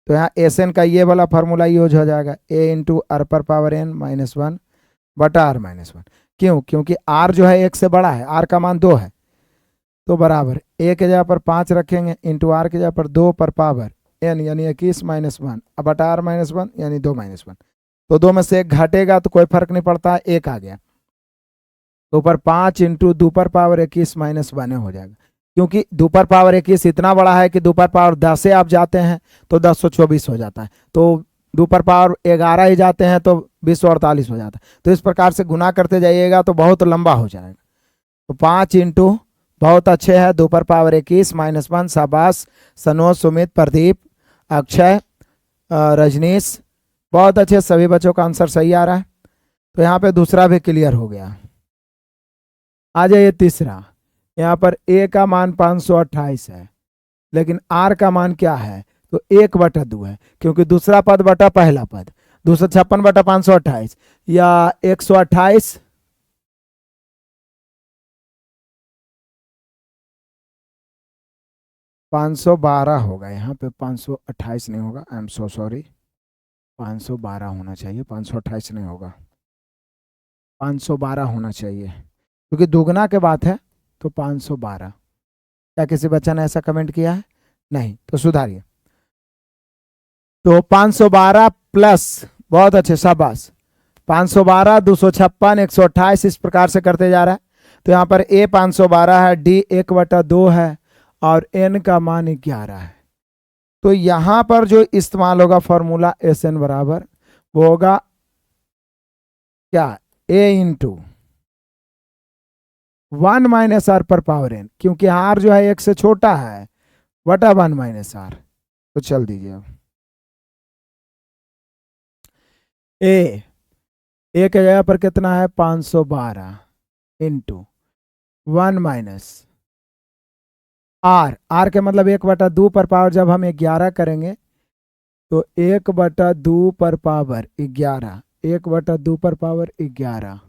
तो यहाँ एस एन का ये वाला फॉर्मूला यूज हो जाएगा, ए इंटू आर पर पावर एन माइनस 1 बटा आर माइनस 1। क्यों? क्योंकि आर जो है 1 से बड़ा है, आर का मान 2 है, तो बराबर ए के जगह पर 5 रखेंगे इंटू आर के जगह पर 2 पर पावर एन यानी 21 माइनस 1 अब बटा आर माइनस 1 यानी 2 माइनस 1। तो 2 में से 1 घटेगा तो कोई फर्क नहीं पड़ता, 1 आ गया। तो ऊपर 5 इंटू 2 पर पावर 21 माइनस 1 हो जाएगा। क्योंकि 2 पर पावर 21 इतना बड़ा है कि 2 पर पावर 10 से आप जाते हैं तो 1024 हो जाता है, तो 2 पर पावर 11 ही जाते हैं तो 2048 हो जाता है। तो इस प्रकार से गुना करते जाइएगा तो बहुत लंबा हो जाएगा। तो 5 इंटू, बहुत अच्छे है, 2 पर पावर 21 माइनस 1। शाबाश सनोज, सुमित, प्रदीप, अक्षय, रजनीश, बहुत अच्छे, सभी बच्चों का आंसर सही आ रहा है। तो यहाँ पे दूसरा भी क्लियर हो गया। आ जाइए तीसरा। यहाँ पर ए का मान 528 है, लेकिन आर का मान क्या है, तो 1/2 है, क्योंकि दूसरा पद बटा पहला पद, 256 बटा 528 या 128, 512 होगा। यहाँ पे 528 नहीं होगा, आई एम सो सॉरी, 512 होना चाहिए, 528 नहीं होगा, 512 होना चाहिए, क्योंकि दुगना के बात है। तो 512। क्या किसी बच्चा ने ऐसा कमेंट किया है? नहीं, तो सुधारिए। तो 512 प्लस, बहुत अच्छे, शाबाश, 512, 256, 128, इस प्रकार से करते जा रहा है। तो यहाँ पर ए 512 है, डी 1/2 है और एन का मान 11 है। तो यहाँ पर जो इस्तेमाल होगा फॉर्मूला एस एन बराबर वो होगा क्या, ए इंटू 1 माइनस आर पर पावर एन, क्योंकि आर जो है 1 से छोटा है, बटा 1 माइनस आर। तो चल दीजिए अब ए के जगह पर कितना है, 512 इंटू 1 माइनस आर के मतलब 1/2 पर पावर जब हम 11 करेंगे तो 1/2 पर पावर 11, 1/2 पर पावर 11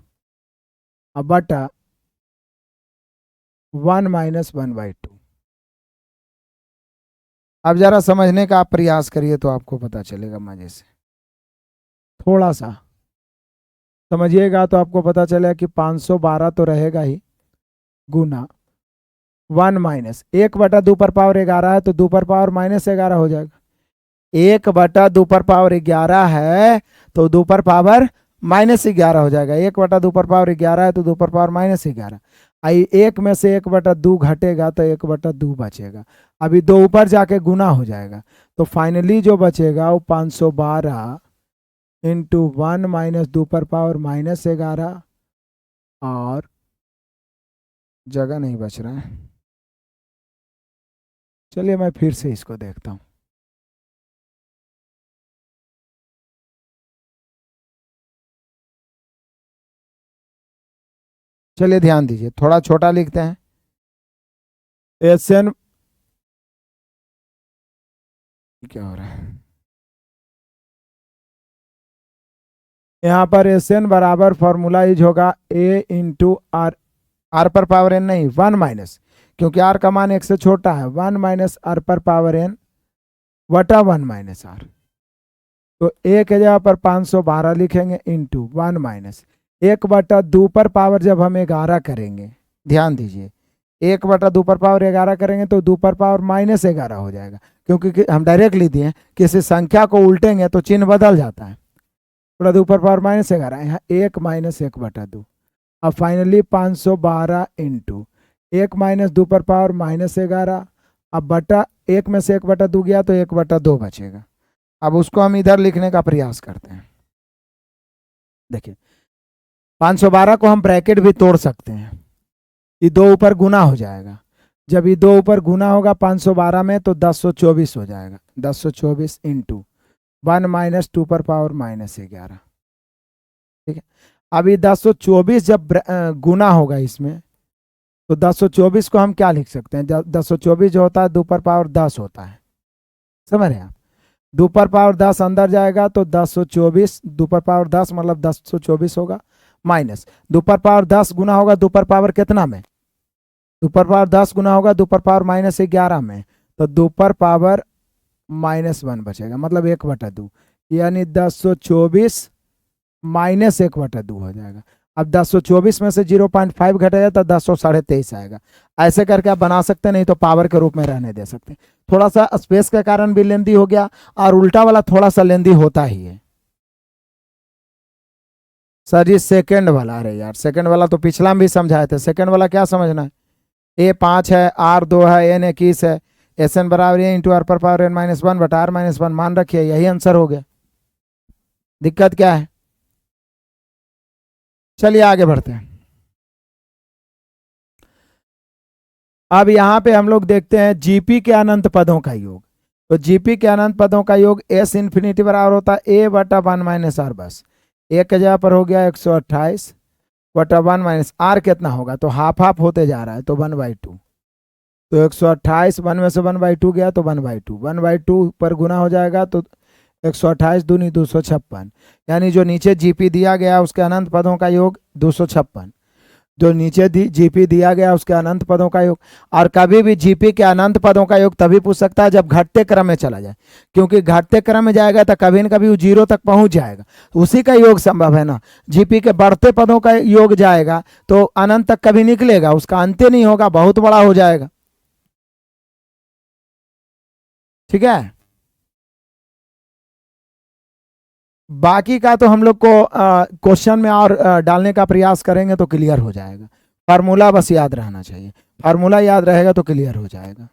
अब बटा 1 माइनस 1/2। अब जरा समझने का आप प्रयास करिए तो आपको पता चलेगा मजे से, थोड़ा सा समझिएगा तो आपको पता चलेगा कि 512 तो रहेगा ही, गुना 1 माइनस 1/2 पर पावर 11 है तो 2 पर पावर माइनस 11 हो जाएगा। 1/2 पर पावर 11 है तो 2 पर पावर माइनस 11 हो जाएगा। 1/2 पर पावर 11 है तो 2 पर पावर माइनस 11। आई 1 में से 1/2 घटेगा तो 1/2 बचेगा। अभी 2 ऊपर जाके गुना हो जाएगा, तो फाइनली जो बचेगा वो 512 इंटू 1 माइनस 2 पर पावर माइनस 11 और जगह नहीं बच रहा है। चलिए मैं फिर से इसको देखता हूँ। चलिए ध्यान दीजिए, थोड़ा छोटा लिखते हैं। एस एन, क्या हो रहा है यहाँ पर, एस एन बराबर फॉर्मूला यूज होगा ए इंटू आर, आर पर पावर एन नहीं 1 माइनस, क्योंकि आर का मान 1 से छोटा है, 1 माइनस आर पर पावर एन बटा 1 माइनस आर। तो ए के जगह पर 512 लिखेंगे इंटू 1 माइनस 1/2 पर पावर जब हम 11 करेंगे, ध्यान दीजिए, 1/2 पर पावर 11 करेंगे तो 2 पर पावर माइनस 11 हो जाएगा, क्योंकि हम डायरेक्टली दिए किसी संख्या को उल्टेंगे तो चिन्ह बदल जाता है। थोड़ा 2 पर पावर माइनस 11, यहाँ 1 माइनस 1/2। अब फाइनली 512 इंटू 1 माइनस 2 पर पावर माइनस 11, अब बटा 1 में से 1/2 गया तो 1/2 बचेगा। अब उसको हम इधर लिखने का प्रयास करते हैं। देखिए 512 को हम ब्रैकेट भी तोड़ सकते हैं, ये 2 ऊपर गुना हो जाएगा, जब ये 2 ऊपर गुना होगा 512 में तो 1024 हो जाएगा, 1024 इंटू 1 माइनस 2 पर पावर माइनस 11। ठीक है, अब ये 1024 जब गुना होगा इसमें तो 1024 को हम क्या लिख सकते हैं? 1024 जो होता है 2 पर पावर 10 होता है, समझ रहे हैं आप? 2 पर पावर 10 अंदर जाएगा तो 1024, 2 पर पावर 10 मतलब 1024 होगा, माइनस 2 पर पावर 10 गुना होगा 2 पर पावर कितना में? 2 पर पावर 10 गुना होगा 2 पर पावर -11 में, तो 2 पर पावर -1 बचेगा, मतलब 1/2, यानी 1024 माइनस 1/2 हो जाएगा। अब 1024 में से 0.5 घटेगा तो 1023 आएगा। ऐसे करके आप बना सकते हैं, नहीं तो पावर के रूप में रहने दे सकते हैं। थोड़ा सा स्पेस के कारण भी लेंदी हो गया, और उल्टा वाला थोड़ा सा लेंदी होता ही है। सर जी सेकंड वाला, अरे यार सेकंड वाला तो पिछला में भी समझाए थे। सेकंड वाला क्या समझना है? ए 5 है, आर 2 है, एन 21 है, एस एन बराबर इंटू आर पर पावर n -1 बटा r -1 मान रखिए, यही आंसर हो गया। दिक्कत क्या है? चलिए आगे बढ़ते हैं। अब यहां पे हम लोग देखते हैं जीपी के अनंत पदों का योग। तो जीपी के अनंत पदों का योग एस इन्फिनिटी बराबर होता है ए बटा 1 - आर, बस एक के जगह पर हो गया 128 बटा 1 - आर कितना होगा? तो हाफ हाफ होते जा रहा है, तो 1/2। तो 128 1 में से 1/2 गया तो 1/2, 1/2 पर गुना हो जाएगा तो 128 दूनी 256, यानी जो नीचे जीपी दिया गया उसके अनंत पदों का योग 256, जो नीचे जीपी दिया गया उसके अनंत पदों का योग। और कभी भी जीपी के अनंत पदों का योग तभी पूछ सकता है जब घटते क्रम में चला जाए, क्योंकि घटते क्रम में जाएगा तो कभी न कभी वो 0 तक पहुंच जाएगा, उसी का योग संभव है ना। जीपी के बढ़ते पदों का योग जाएगा तो अनंत तक कभी निकलेगा, उसका अंत्य नहीं होगा, बहुत बड़ा हो जाएगा। ठीक है, बाकी का तो हम लोग को क्वेश्चन में और डालने का प्रयास करेंगे तो क्लियर हो जाएगा। फार्मूला बस याद रहना चाहिए, फार्मूला याद रहेगा तो क्लियर हो जाएगा।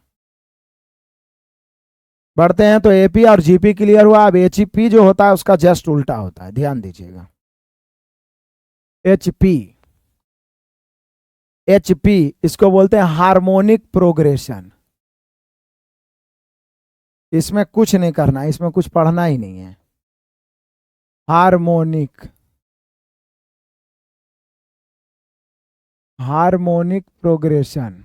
बढ़ते हैं, तो एपी और जीपी क्लियर हुआ। अब एचपी जो होता है उसका जस्ट उल्टा होता है, ध्यान दीजिएगा। एचपी, एचपी इसको बोलते हैं हार्मोनिक प्रोग्रेशन। इसमें कुछ नहीं करना, इसमें कुछ पढ़ना ही नहीं है। हार्मोनिक, हार्मोनिक प्रोग्रेशन,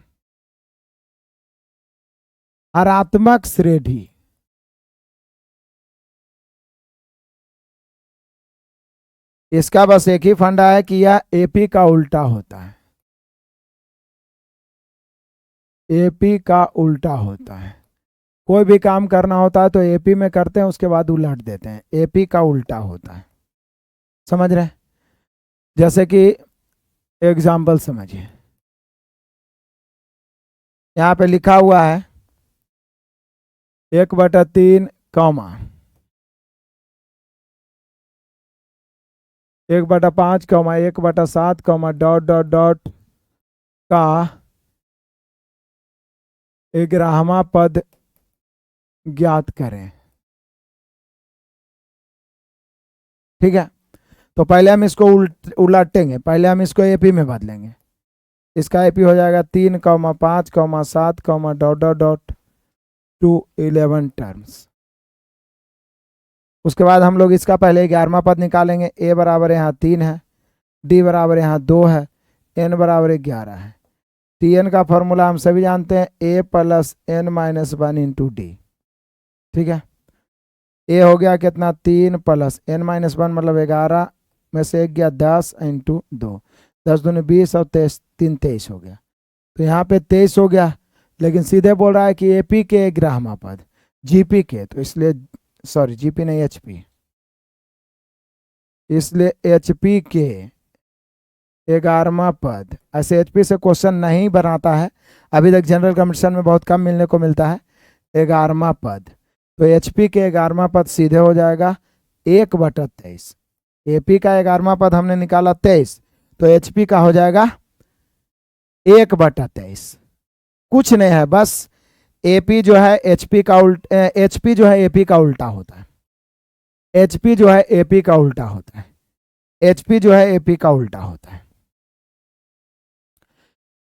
हरात्मक श्रेणी। इसका बस एक ही फंडा है कि यह एपी का उल्टा होता है, एपी का उल्टा होता है। कोई भी काम करना होता है तो एपी में करते हैं, उसके बाद उलट देते हैं, एपी का उल्टा होता है। समझ रहे हैं? जैसे कि एग्जाम्पल समझिए, यहां पे लिखा हुआ है 1/3 comma 1/5 comma 1/7 comma dot dot dot का 11वां पद ज्ञात करें। ठीक है, तो पहले हम इसको उलटेंगे, पहले हम इसको एपी में बदलेंगे। इसका एपी हो जाएगा 3,5,7, dot dot dot to 11 terms. उसके बाद हम लोग इसका पहले 11वां पद निकालेंगे। ए बराबर यहाँ 3 है, डी बराबर यहाँ 2 है, एन बराबर 11 है। टी एन का फॉर्मूला हम सभी जानते हैं, ए प्लस एन -1 इंटू डी। ठीक है, ए हो गया कितना? 3 प्लस एन -1 मतलब 11 में से 1 गया 10 इंटू 2, 10 दूनी 20 और 23 3 23 हो गया। तो यहाँ पे 23 हो गया, लेकिन सीधे बोल रहा है कि एपी के 11वां पद, जीपी के, तो इसलिए सॉरी जीपी नहीं एचपी, इसलिए एचपी के 11वां पद। ऐसे एचपी से क्वेश्चन नहीं बनाता है, अभी तक जनरल कंपटीशन में बहुत कम मिलने को मिलता है 11वां पद। तो एचपी के 11वां पद सीधे हो जाएगा 1/23। एपी का 11वां पद हमने निकाला 23, तो एचपी का हो जाएगा 1/23। कुछ नहीं है, बस एपी जो है एचपी का एचपी जो है एपी का उल्टा होता है, एचपी जो है एपी का उल्टा होता है, एचपी जो है एपी का उल्टा होता है।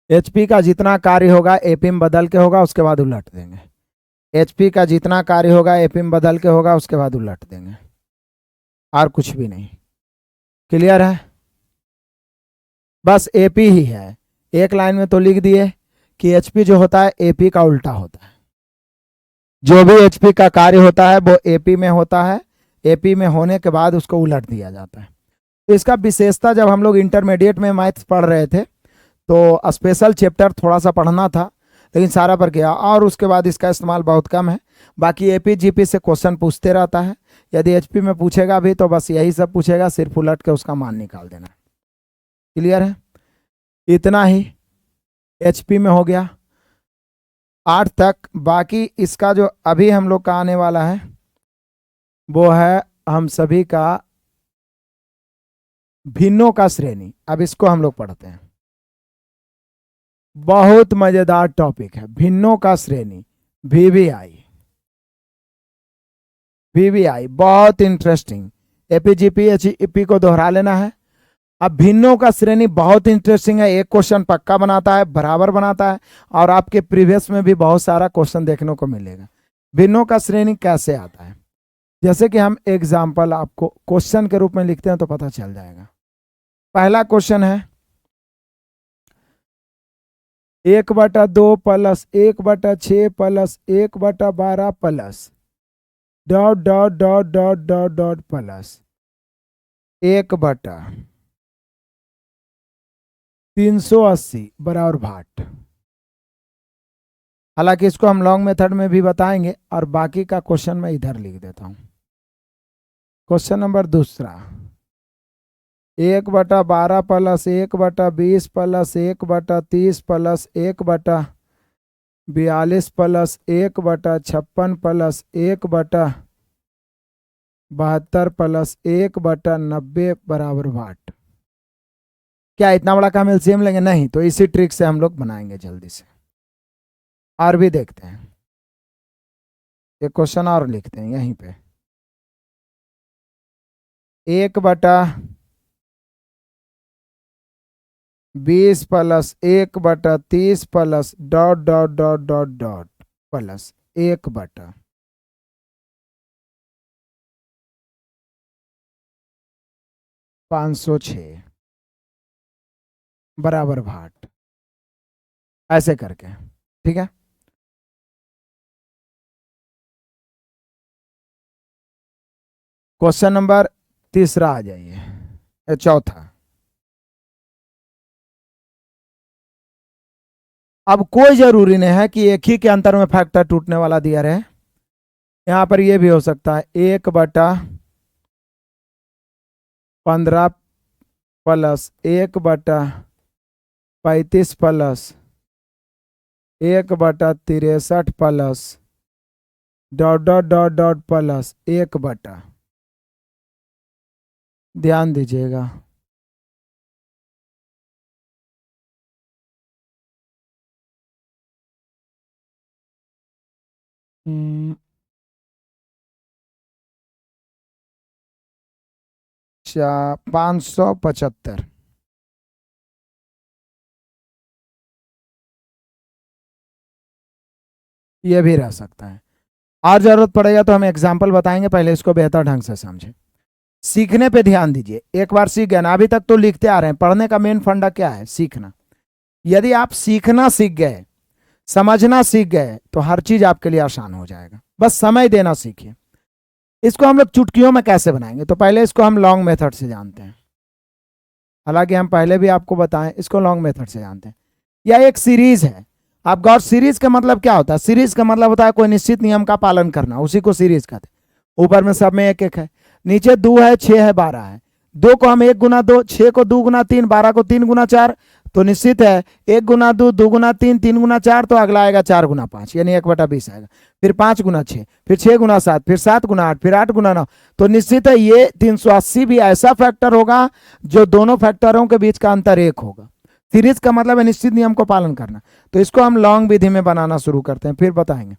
एचपी का जितना कार्य होगा एपी में बदल के होगा, उसके बाद उलट देंगे। एचपी का जितना कार्य होगा एपी में बदल के होगा, उसके बाद उलट देंगे, और कुछ भी नहीं। क्लियर है? बस एपी ही है, एक लाइन में तो लिख दिए कि एचपी जो होता है एपी का उल्टा होता है। जो भी एचपी का कार्य होता है वो एपी में होता है, एपी में होने के बाद उसको उलट दिया जाता है। तो इसका विशेषता जब हम लोग इंटरमीडिएट में मैथ्स पढ़ रहे थे तो स्पेशल चैप्टर थोड़ा सा पढ़ना था, लेकिन सारा पर गया, और उसके बाद इसका इस्तेमाल बहुत कम है। बाकी एपी जीपी से क्वेश्चन पूछते रहता है। यदि एचपी में पूछेगा भी तो बस यही सब पूछेगा, सिर्फ उलट के उसका मान निकाल देना। क्लियर है? इतना ही एचपी में हो गया 8 तक। बाकी इसका जो अभी हम लोग का आने वाला है वो है हम सभी का भिन्नों का श्रेणी। अब इसको हम लोग पढ़ते हैं। बहुत मजेदार टॉपिक है भिन्नों का श्रेणी, वीवीआई। वीवीआई बहुत इंटरेस्टिंग। एपीजीपी एचईपी को दोहरा लेना है। अब भिन्नों का श्रेणी बहुत इंटरेस्टिंग है। एक क्वेश्चन पक्का बनाता है, बराबर बनाता है, और आपके प्रीवियस में भी बहुत सारा क्वेश्चन देखने को मिलेगा। भिन्नों का श्रेणी कैसे आता है, जैसे कि हम एग्जाम्पल आपको क्वेश्चन के रूप में लिखते हैं तो पता चल जाएगा। पहला क्वेश्चन है 1/2 plus 1/6 plus 1/12 plus dot dot dot dot dot dot plus 1/380 बराबर भाट। हालांकि इसको हम लॉन्ग मेथड में भी बताएंगे, और बाकी का क्वेश्चन मैं इधर लिख देता हूं। क्वेश्चन नंबर दूसरा 1/12 plus 1/20 plus 1/30 plus 1/42 plus 1/56 plus 1/72 plus 1/90 बराबर वाट। क्या इतना बड़ा काम एलसीएम लेंगे? नहीं, तो इसी ट्रिक से हम लोग बनाएंगे जल्दी से। और भी देखते हैं, एक क्वेश्चन और लिखते हैं यहीं पे। 1/20 plus 1/30 plus dot dot dot dot dot plus 1/506 बराबर भाट। ऐसे करके, ठीक है। क्वेश्चन नंबर तीसरा आ जाइए, चौथा। अब कोई जरूरी नहीं है कि एक ही के अंतर में फैक्टर टूटने वाला दिया रहे। यहां पर यह भी हो सकता है 1/15 plus 1/35 plus 1/63 plus dot dot dot dot plus 1/। ध्यान दीजिएगा, अच्छा 575। ये भी रह सकता है। और जरूरत पड़ेगा तो हम एग्जाम्पल बताएंगे, पहले इसको बेहतर ढंग से समझें। सीखने पे ध्यान दीजिए। एक बार सीख गए ना, अभी तक तो लिखते आ रहे हैं। पढ़ने का मेन फंडा क्या है? सीखना। यदि आप सीखना सीख गए, समझना सीख गए, तो हर चीज आपके लिए आसान हो जाएगा। बस समय देना सीखिए। इसको हम लोग चुटकियों में कैसे बनाएंगे, तो पहले इसको हम लॉन्ग मेथड से जानते हैं। हालांकि हम पहले भी आपको बताएं, इसको लॉन्ग मेथड से जानते हैं। यह एक सीरीज है। आप गौर, सीरीज का मतलब क्या होता है? सीरीज का मतलब होता है कोई निश्चित नियम का पालन करना, उसी को सीरीज कहते हैं। ऊपर में सब में एक एक है, नीचे 2 है, 6 है, 12 है। 2 को हम 1 गुना 2, 6 को 2 गुना 3, 12 को 3 गुना 4, तो निश्चित है 1 गुना 2, 2 गुना 3, 3 गुना 4, तो अगला आएगा 4 गुना 5, यानी 1/20 आएगा। फिर 5 गुना 6, फिर 6 गुना 7, फिर 7 गुना 8, फिर 8 गुना 9। तो निश्चित है ये 380 भी ऐसा फैक्टर होगा जो दोनों फैक्टरों के बीच का अंतर 1 होगा। सीरीज का मतलब है निश्चित नियम को पालन करना। तो इसको हम लॉन्ग विधि में बनाना शुरू करते हैं, फिर बताएंगे।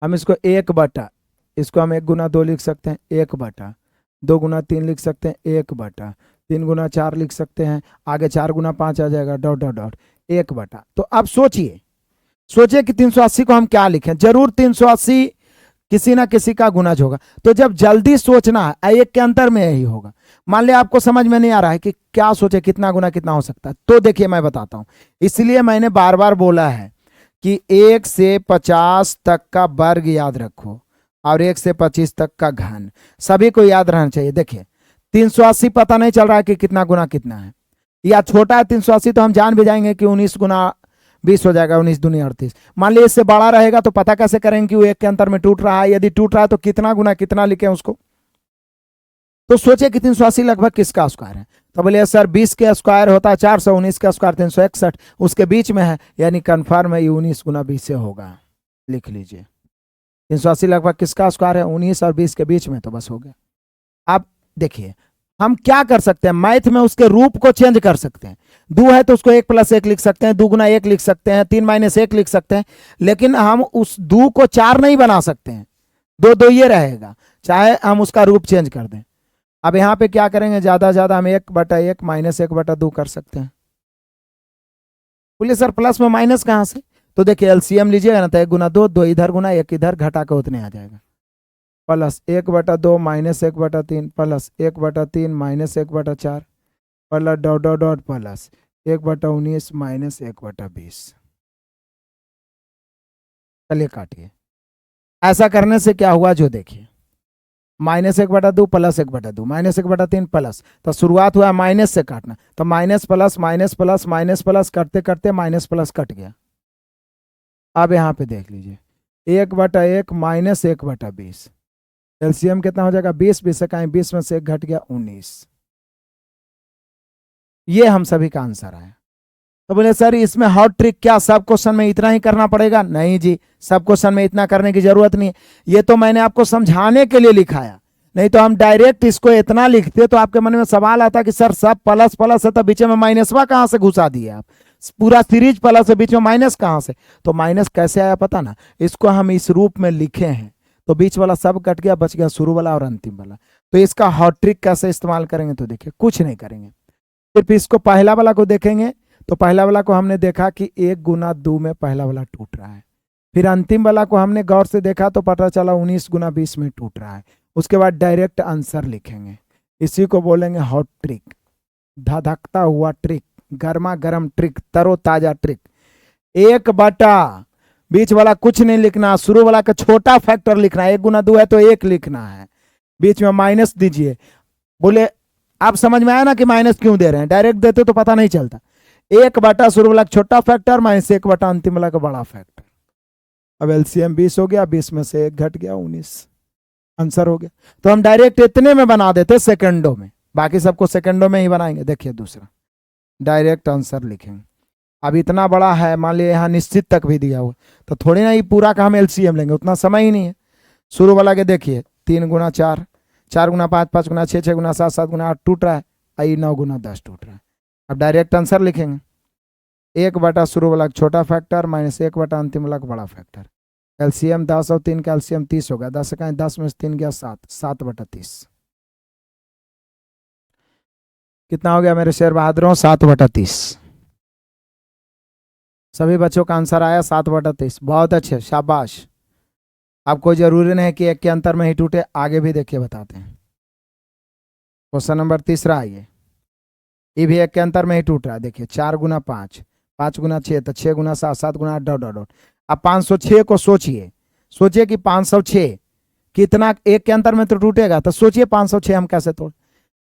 हम इसको 1/, इसको हम 1 गुना 2 लिख सकते हैं, 1/, 2 गुना 3 लिख सकते हैं, 1/, 3 गुना 4 लिख सकते हैं, आगे 4 गुना 5 आ जाएगा, डॉट डॉट डॉट 1/। तो अब सोचिए कि 380 को हम क्या लिखें। जरूर 380 किसी ना किसी का गुणज होगा। तो जब जल्दी सोचना है, एक के अंतर में यही होगा। मान लिया आपको समझ में नहीं आ रहा है कि क्या सोचे कितना गुना कितना हो सकता है, तो देखिए मैं बताता हूं। इसलिए मैंने बार बार बोला है कि 1 से 50 तक का वर्ग याद रखो और 1 से 25 तक का घन, सभी को याद रहना चाहिए। देखिए 380 पता नहीं चल रहा है कि कितना गुना कितना है, या छोटा है 380 तो हम जान भी जाएंगे कि 19 गुना 20 हो जाएगा, 19 दूनी 38। मान लीजिए इससे बड़ा रहेगा तो पता कैसे करेंगे कि वो एक के अंतर में टूट रहा है, यदि टूट रहा है तो कितना गुना कितना लिखें उसको। तो सोचे कि 380 लगभग किसका स्क्वायर है, तो बोले सर 20 के स्क्वायर होता है 400, 19 का स्क्वायर 361, उसके बीच में है, यानी कन्फर्म है ये 19 गुना 20 से होगा। लिख लीजिए 380 लगभग किसका स्क्वायर है, 19 और 20 के बीच में, तो बस हो गया। अब देखिए हम क्या कर सकते हैं, मैथ में उसके रूप को चेंज कर सकते हैं। 2 है तो उसको 1 + 1 लिख सकते हैं, 2 गुना 1 लिख सकते हैं, 3 - 1 लिख सकते हैं, लेकिन हम उस 2 को 4 नहीं बना सकते हैं, 2 2 ये रहेगा, चाहे हम उसका रूप चेंज कर दें। अब यहां पे क्या करेंगे, ज्यादा ज्यादा हम 1/1 - 1/2 कर सकते हैं। बोलिए सर प्लस में माइनस कहां से, तो देखिए एलसीएम लीजिएगा ना, तो 1 गुना 2, 2 इधर गुना 1 इधर, घटा के उतने आ जाएगा, plus 1/2 - 1/3 plus 1/3 - 1/4 plus dot dot dot plus 1/19 - 1/20। चलिए काटिए। ऐसा करने से क्या हुआ जो देखिए, -1/2 प्लस 1/2 -1/3 प्लस, तो शुरुआत हुआ माइनस से काटना, तो minus plus minus plus minus plus करते करते माइनस प्लस कट गया। अब यहाँ पे देख लीजिए 1/1 - 1/20, एलसीएम कितना हो जाएगा 20, 20 से कहीं 20 में से 1 घट गया 19। ये हम सभी का आंसर आया। तो बोले सर इसमें हॉट ट्रिक क्या, सब क्वेश्चन में इतना ही करना पड़ेगा? नहीं जी, सब क्वेश्चन में इतना करने की जरूरत नहीं है, ये तो मैंने आपको समझाने के लिए लिखाया, नहीं तो हम डायरेक्ट इसको इतना लिखते तो आपके मन में सवाल आता कि सर सब प्लस प्लस है तो बीच में माइनसवा कहां से घुसा दिए आप, पूरा सीरीज प्लस है बीच में माइनस कहां से, तो माइनस कैसे आया पता ना, इसको हम इस रूप में लिखे हैं तो बीच वाला सब कट गया, बच गया शुरू वाला और अंतिम वाला। तो इसका हॉट ट्रिक कैसे इस्तेमाल करेंगे, तो देखिए कुछ नहीं करेंगे, सिर्फ इसको पहला वाला को देखेंगे, तो पहला वाला को हमने देखा कि 1 गुना 2 में पहला वाला टूट रहा है, फिर अंतिम वाला को हमने गौर से देखा तो पता चला 19 गुना 20 में टूट रहा है। उसके बाद डायरेक्ट आंसर लिखेंगे, इसी को बोलेंगे हॉट ट्रिक, धधकता हुआ ट्रिक, गर्मा गर्म ट्रिक, तरोताजा ट्रिक। 1/, बीच वाला कुछ नहीं लिखना, शुरू वाला का छोटा फैक्टर लिखना है, 1 गुना 2 है तो 1 लिखना है, बीच में माइनस दीजिए। बोले आप समझ में आया ना कि माइनस क्यों दे रहे हैं, डायरेक्ट देते तो पता नहीं चलता। 1/, शुरू वाला छोटा फैक्टर माइनस 1/, अंतिम वाला का बड़ा फैक्टर। अब एलसीएम 20 हो गया, 20 में से 1 घट गया 19, आंसर हो गया। तो हम डायरेक्ट इतने में बना देते सेकंडों में, बाकी सबको सेकंडों में ही बनाएंगे। देखिए दूसरा डायरेक्ट आंसर लिखेंगे। अब इतना बड़ा है, मान लिया यहाँ निश्चित तक भी दिया हुआ, तो थोड़ी ना ये पूरा का हम एलसीएम लेंगे, उतना समय ही नहीं है। शुरू वाला के देखिए 3 गुना 4, 4 गुना 5, 5 गुना 6, 6 गुना 7, 7 गुना 8 टूट रहा है, आई 9 गुना 10 टूट रहा है। अब डायरेक्ट आंसर लिखेंगे, 1/, शुरू वाला छोटा फैक्टर माइनस 1/, अंतिम वाला बड़ा फैक्टर। एलसीएम 10 और 3 का एलसीएम 30 होगा, 10 का 10 में से 3 गया 7, 7/30 कितना हो गया मेरे शेर बहादुरों, 7/30। सभी बच्चों का आंसर आया 7/30, बहुत अच्छे, शाबाश। अब कोई जरूरी नहीं कि 1 के अंतर में ही टूटे, आगे भी देखिए बताते हैं। क्वेश्चन नंबर 3 आइए, ये भी 1 के अंतर में ही टूट रहा है। देखिए 4 गुना 5, 5 गुना 6, तो 6 गुना 7, 7 गुना 8 डॉट डॉट डॉट। अब 506 को सोचिए, सोचिए कि 506 कितना 1 के अंतर में तो टूटेगा, तो सोचिए 506 हम कैसे तोड़,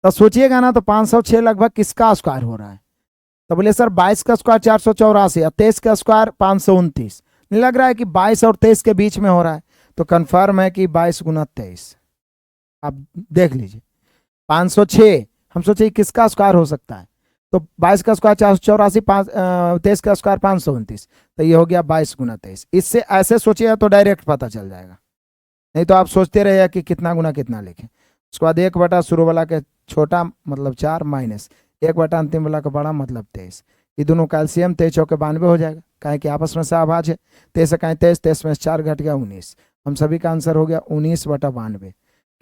तो सोचिएगा ना, तो 506 लगभग किसका स्क्वायर हो रहा है, तो बोले सर 22 का स्क्वायर 484 और 23 का स्क्वायर 529, नहीं लग रहा है कि 22 और 23 के बीच में हो रहा है, तो कंफर्म है कि 22 गुना 23। अब देख लीजिए 506 हम सोचे किसका स्क्वायर हो सकता है, तो 22 का स्क्वायर 484, 23 का स्क्वायर 529, तो ये हो गया 22 गुना 23। इससे ऐसे सोचिए तो डायरेक्ट पता चल जाएगा, नहीं तो आप सोचते रहिए कि कितना गुना कितना लिखें। उसके बाद 1/, शुरू वाला के छोटा मतलब 4 माइनस 1/, अंतिम वाला का बड़ा मतलब 23, ये दोनों कैल्शियम 23 चौके 92 हो जाएगा, कहें कि आपस में सहभाज है। 23 कहें 23, 23 में 4 घट गया 19, हम सभी का आंसर हो गया 19/92।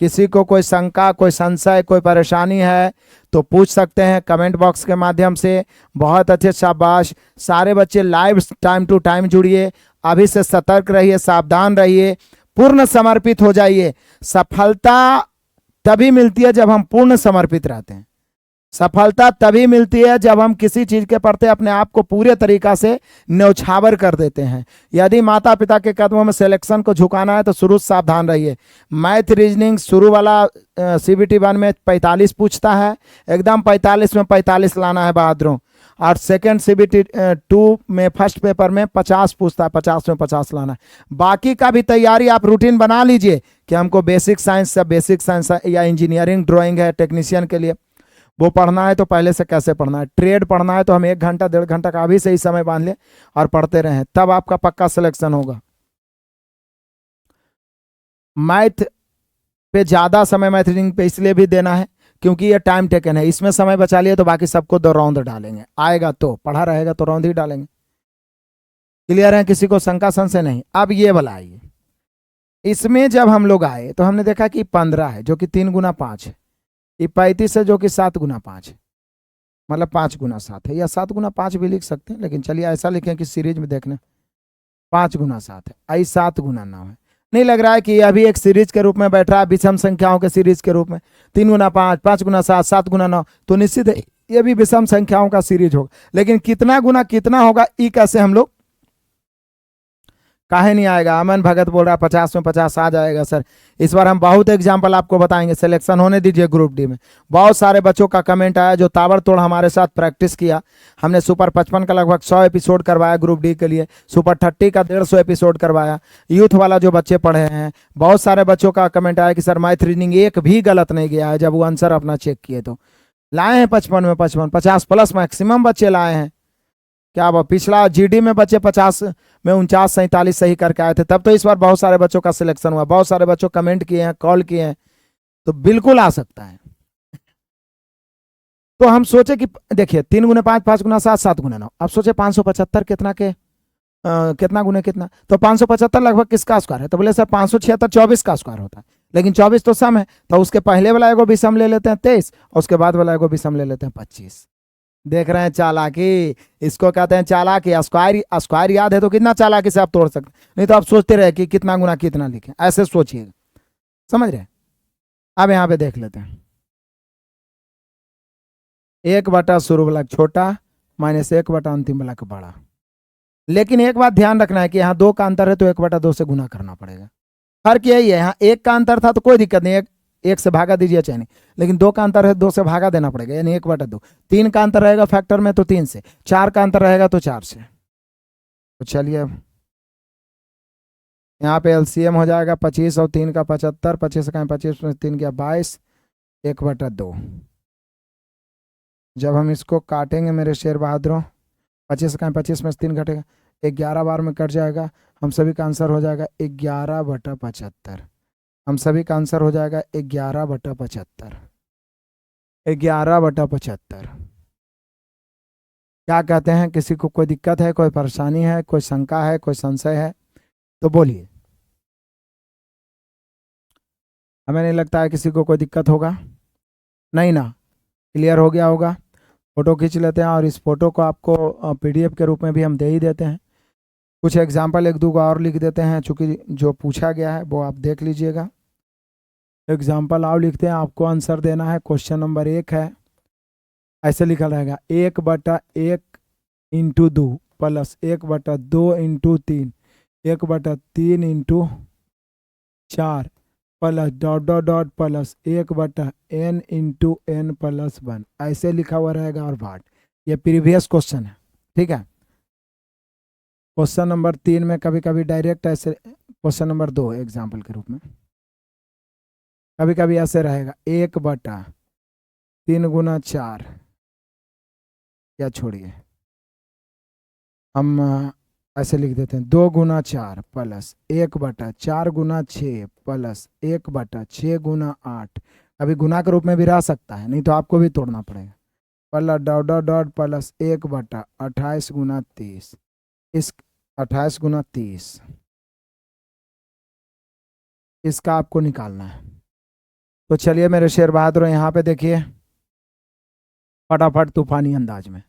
किसी को कोई शंका, कोई संशय, कोई परेशानी है तो पूछ सकते हैं कमेंट बॉक्स के माध्यम से। बहुत अच्छे, शाबाश। सारे बच्चे लाइव टाइम टू टाइम जुड़िए, अभी से सतर्क रहिए, सावधान रहिए, पूर्ण समर्पित हो जाइए। सफलता तभी मिलती है जब हम पूर्ण समर्पित रहते हैं। सफलता तभी मिलती है जब हम किसी चीज के प्रति अपने आप को पूरे तरीका से न्यौछावर कर देते हैं। यदि माता पिता के कदमों में सिलेक्शन को झुकाना है तो शुरू से सावधान रहिए। मैथ रीजनिंग शुरू वाला CBT 1 में 45 पूछता है, एकदम 45 में 45 लाना है बहादुरों। और सेकंड CBT 2 में फर्स्ट पेपर में 50 पूछता है, 50 में 50 लाना है। बाकी का भी तैयारी आप रूटीन बना लीजिए कि हमको बेसिक साइंस या इंजीनियरिंग ड्राइंग है टेक्नीशियन के लिए, वो पढ़ना है तो पहले से कैसे पढ़ना है। ट्रेड पढ़ना है तो हम 1 घंटा 1.5 घंटा का अभी से ही समय बांध लें और पढ़ते रहें, तब आपका पक्का सिलेक्शन होगा। मैथ पे ज़्यादा समय मैथ रीडिंग पे इसलिए भी देना है क्योंकि ये टाइम टेकन है, इसमें समय बचा लिए तो बाकी सबको 2 राउंड डालेंगे, आएगा तो पढ़ा रहेगा तो राउंड ही डालेंगे। क्लियर है, किसी को शंका संशय नहीं। अब ये वाला आइए, इसमें जब हम लोग आए तो हमने देखा कि 15 है जो कि 3 गुना 5 है, ये 35 है जो कि 7 गुना 5 है, मतलब 5 गुना 7 है, या 7 गुना 5 भी लिख सकते हैं, लेकिन चलिए ऐसा लिखें कि सीरीज में देखना 5 गुना 7 है, आई 7 गुना 9 है। नहीं लग रहा है कि यह भी एक सीरीज के रूप में बैठ रहा है, विषम संख्याओं के सीरीज के रूप में, 3 गुना 5, 5 गुना 7, 7 गुना 9, तो निश्चित है ये भी विषम संख्याओं का सीरीज होगा। लेकिन कितना गुना कितना होगा ई कैसे हम लोग, काहे नहीं आएगा। अमन भगत बोल रहा है 50 में 50 आ जाएगा सर। इस बार हम बहुत एग्जाम्पल आपको बताएंगे, सिलेक्शन होने दीजिए ग्रुप डी में। बहुत सारे बच्चों का कमेंट आया जो ताबड़तोड़ हमारे साथ प्रैक्टिस किया। हमने सुपर 55 का लगभग 100 एपिसोड करवाया ग्रुप डी के लिए, सुपर 30 का 150 एपिसोड करवाया। यूथ वाला जो बच्चे पढ़े हैं, बहुत सारे बच्चों का कमेंट आया कि सर मैथ रीजनिंग एक भी गलत नहीं गया है, जब वो आंसर अपना चेक किए तो लाए हैं 55 में 55, 50 प्लस मैक्सिमम बच्चे लाए हैं। क्या वो पिछला GD में बच्चे 50 में 49 47 सही करके आए थे, तब तो इस बार बहुत सारे बच्चों का सिलेक्शन हुआ। बहुत सारे बच्चों कमेंट किए हैं, कॉल किए हैं, तो बिल्कुल आ सकता है। तो हम सोचे कि देखिए 3 गुना 5, 5 गुना 7, 7 गुना 9, अब सोचे 575 कितना के कितना गुना कितना, तो 575 लगभग किसका स्क्वायर है, तो बोले सर 576 24 का स्क्वायर होता है, लेकिन 24 तो सम है, तो उसके पहले वाला एगो भी सम ले लेते हैं 23, और उसके बाद वाला एगो भी सम ले लेते हैं 25। देख रहे हैं चालाकी, इसको कहते हैं चालाकी। स्क्वायर स्क्वायर याद है तो कितना चालाकी से आप तोड़ सकते, नहीं तो आप सोचते रहे कि कितना गुना कितना लिखें, ऐसे सोचिएगा, समझ रहे। अब यहां पे देख लेते हैं, 1 बटा शुरू वाला छोटा माइनस 1 बटा अंतिम वाला का बड़ा। लेकिन एक बात ध्यान रखना है कि यहाँ 2 का अंतर है तो 1 बटा 2 से गुना करना पड़ेगा। फर्क यही है, यहाँ 1 का अंतर था तो कोई दिक्कत नहीं, 1 से भागा दीजिए चाहे नहीं, लेकिन 2 का अंतर है 2 से भागा देना पड़ेगा, यानी 1 बटा 2। 3 का अंतर रहेगा फैक्टर में तो 3 से, 4 का अंतर रहेगा तो 4 से। तो चलिए यहाँ पे LCM हो जाएगा 25 और 3 का 75, 25 का 25 में 3 गया 22, 1 बटा 2। जब हम इसको काटेंगे मेरे शेर बहादुरों, 25 का 25 में 3 घटेगा, 11 बार में कट जाएगा, हम सभी का आंसर हो जाएगा 11 बटा 75। हम सभी का आंसर हो जाएगा 11 बटा 75, 11 बटा 75। क्या कहते हैं, किसी को कोई दिक्कत है, कोई परेशानी है, कोई शंका है, कोई संशय है तो बोलिए। हमें नहीं लगता है किसी को कोई दिक्कत होगा, नहीं ना, क्लियर हो गया होगा। फोटो खींच लेते हैं और इस फोटो को आपको PDF के रूप में भी हम दे ही देते हैं। कुछ एग्जाम्पल 1-2 और लिख देते हैं, चूंकि जो पूछा गया है वो आप देख लीजिएगा। एग्जाम्पल आओ लिखते हैं, आपको आंसर देना है। क्वेश्चन नंबर 1 है, ऐसे लिखा रहेगा 1 बटा 1 इंटू 2 प्लस 1 बटा 2 इंटू 3, 1 बटा 3 into 4 plus dot dot dot plus 1 बटा n इंटू n प्लस 1, ऐसे लिखा हुआ रहेगा और बाट। ये प्रीवियस क्वेश्चन है, ठीक है। क्वेश्चन नंबर 3 में कभी कभी डायरेक्ट ऐसे, क्वेश्चन नंबर 2 एग्जाम्पल के रूप में कभी कभी ऐसे रहेगा 1 बटा 3 गुना 4, या छोड़िए हम ऐसे लिख देते हैं 2 गुना 4 प्लस 1 बटा 4 गुना 6 प्लस 1 बटा 6 गुना 8। अभी गुना के रूप में भी रह सकता है, नहीं तो आपको भी तोड़ना पड़ेगा, plus dot dot dot plus 1 बटा 28 गुना 30, इस 28 गुना 30 इसका आपको निकालना है। तो चलिए मेरे शेर बहादुर यहाँ पे देखिए फटाफट तूफानी अंदाज में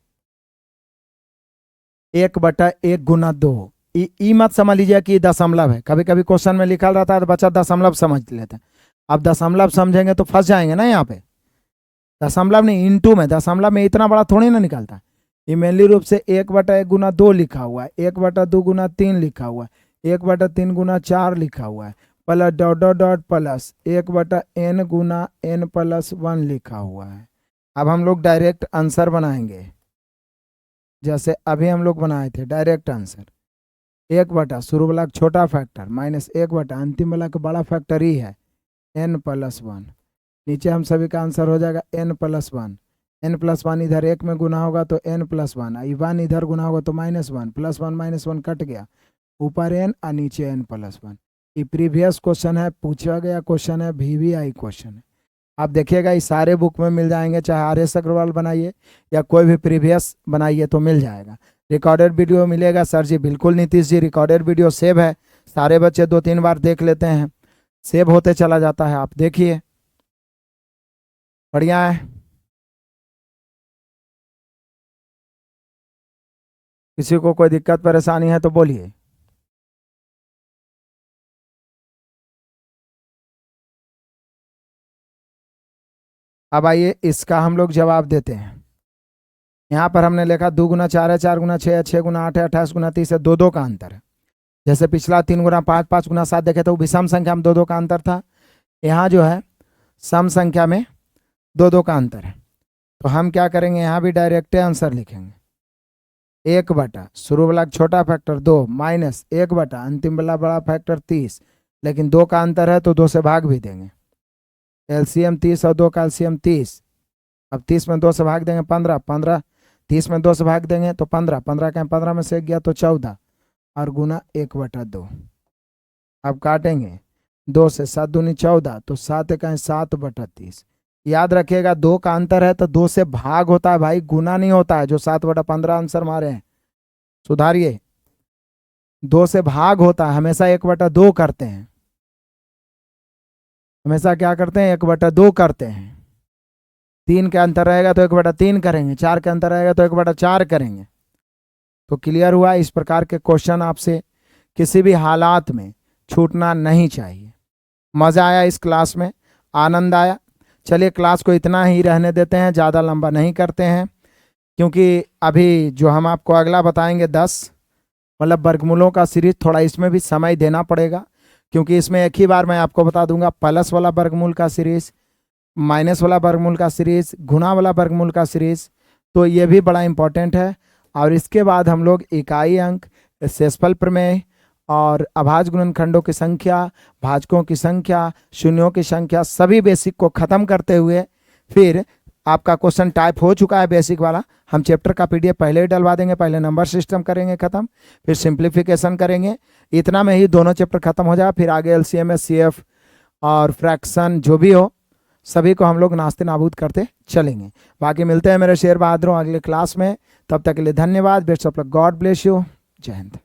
1 बटा 1 गुना 2, ई मत समझ लीजिए कि दशमलव है, कभी कभी क्वेश्चन में लिखा रहता है तो बच्चा दशमलव समझ लेते हैं। अब दशमलव समझेंगे तो फंस जाएंगे ना यहाँ पे। दशमलव नहीं, इनटू में, दशमलव में इतना बड़ा थोड़ी ना निकलता है। ये मेनली रूप से 1/1 गुना 2 लिखा हुआ है, 1/2 गुना 3 लिखा हुआ है, 1/3 गुना 4 लिखा हुआ है, plus dot dot dot plus 1/n गुना n+1 लिखा हुआ है। अब हम लोग डायरेक्ट आंसर बनाएंगे, जैसे अभी हम लोग बनाए थे डायरेक्ट आंसर। 1 शुरू वाला छोटा फैक्टर माइनस 1 अंतिम वाला का बड़ा फैक्टर ही है n+1। नीचे हम सभी का आंसर हो जाएगा n+1। n+1 इधर 1 में गुना होगा तो n+1, 1 इधर गुना होगा तो -1, +1 -1 कट गया, ऊपर n और नीचे n+1। ये प्रीवियस क्वेश्चन है, पूछा गया क्वेश्चन है, VVI क्वेश्चन है। आप देखिएगा इस सारे बुक में मिल जाएंगे, चाहे RS अग्रवाल बनाइए या कोई भी प्रीवियस बनाइए तो मिल जाएगा। रिकॉर्डेड वीडियो मिलेगा। सर जी बिल्कुल Nitish ji, recorded video save है, सारे बच्चे 2-3 बार देख लेते हैं, सेव होते चला जाता है, आप देखिए, बढ़िया है। किसी को कोई दिक्कत परेशानी है तो बोलिए। अब आइए इसका हम लोग जवाब देते हैं। यहाँ पर हमने लिखा 2 गुना 4 है, 4 गुना 6 है, 6 गुना 8 है, 28 गुना 30 है, 2-2 का अंतर है। जैसे पिछला 3 गुना 5, 5 गुना 7 देखे तो विषम संख्या में 2-2 का अंतर था। यहाँ जो है सम संख्या में 2-2 का अंतर है। तो हम क्या करेंगे, यहाँ भी डायरेक्ट आंसर लिखेंगे। 1 शुरू वाला छोटा फैक्टर 2 माइनस 1 अंतिम वाला बड़ा फैक्टर 30, लेकिन 2 का अंतर है तो 2 से भाग भी देंगे। एलसीएम 30 और 2 का एलसीएम 30। अब 30 में 2 से भाग देंगे 15, 15 30 में 2 से भाग देंगे तो 15, 15 का 15 में से गया तो 14 और गुना 1/2। अब काटेंगे 2 से 7 दूनी 14, तो 7 का 7/30। याद रखिएगा 2 का अंतर है तो 2 से भाग होता है भाई, गुना नहीं होता है। जो 7/15 आंसर मारे हैं सुधारिए, 2 से भाग होता है, हमेशा 1/2 करते हैं, हमेशा क्या करते हैं 1/2 करते हैं। 3 के अंतर रहेगा तो 1/3 करेंगे, 4 के अंतर रहेगा तो 1/4 करेंगे। तो क्लियर हुआ। इस प्रकार के क्वेश्चन आपसे किसी भी हालात में छूटना नहीं चाहिए। मज़ा आया इस क्लास में, आनंद आया। चलिए क्लास को इतना ही रहने देते हैं, ज़्यादा लंबा नहीं करते हैं, क्योंकि अभी जो हम आपको अगला बताएंगे 10 मतलब वर्गमूलों का सीरीज, थोड़ा इसमें भी समय देना पड़ेगा, क्योंकि इसमें एक ही बार मैं आपको बता दूंगा प्लस वाला वर्गमूल का सीरीज, माइनस वाला वर्गमूल का सीरीज, गुणा वाला वर्गमूल का सीरीज, तो ये भी बड़ा इंपॉर्टेंट है। और इसके बाद हम लोग इकाई अंक, शेषफल प्रमेय और अभाज्य गुणनखंडों की संख्या, भाजकों की संख्या, शून्यों की संख्या, सभी बेसिक को ख़त्म करते हुए फिर आपका क्वेश्चन टाइप हो चुका है बेसिक वाला, हम चैप्टर का PDF पहले ही डलवा देंगे। पहले नंबर सिस्टम करेंगे ख़त्म, फिर सिंप्लीफिकेशन करेंगे, इतना में ही दोनों चैप्टर खत्म हो जाए। फिर आगे LCM CF और फ्रैक्शन जो भी हो सभी को हम लोग नास्ते नाबूद करते चलेंगे। बाकी मिलते हैं मेरे शेर बहादुरों अगले क्लास में, तब तक के लिए धन्यवाद। Best of luck, God bless you, जय हिंद।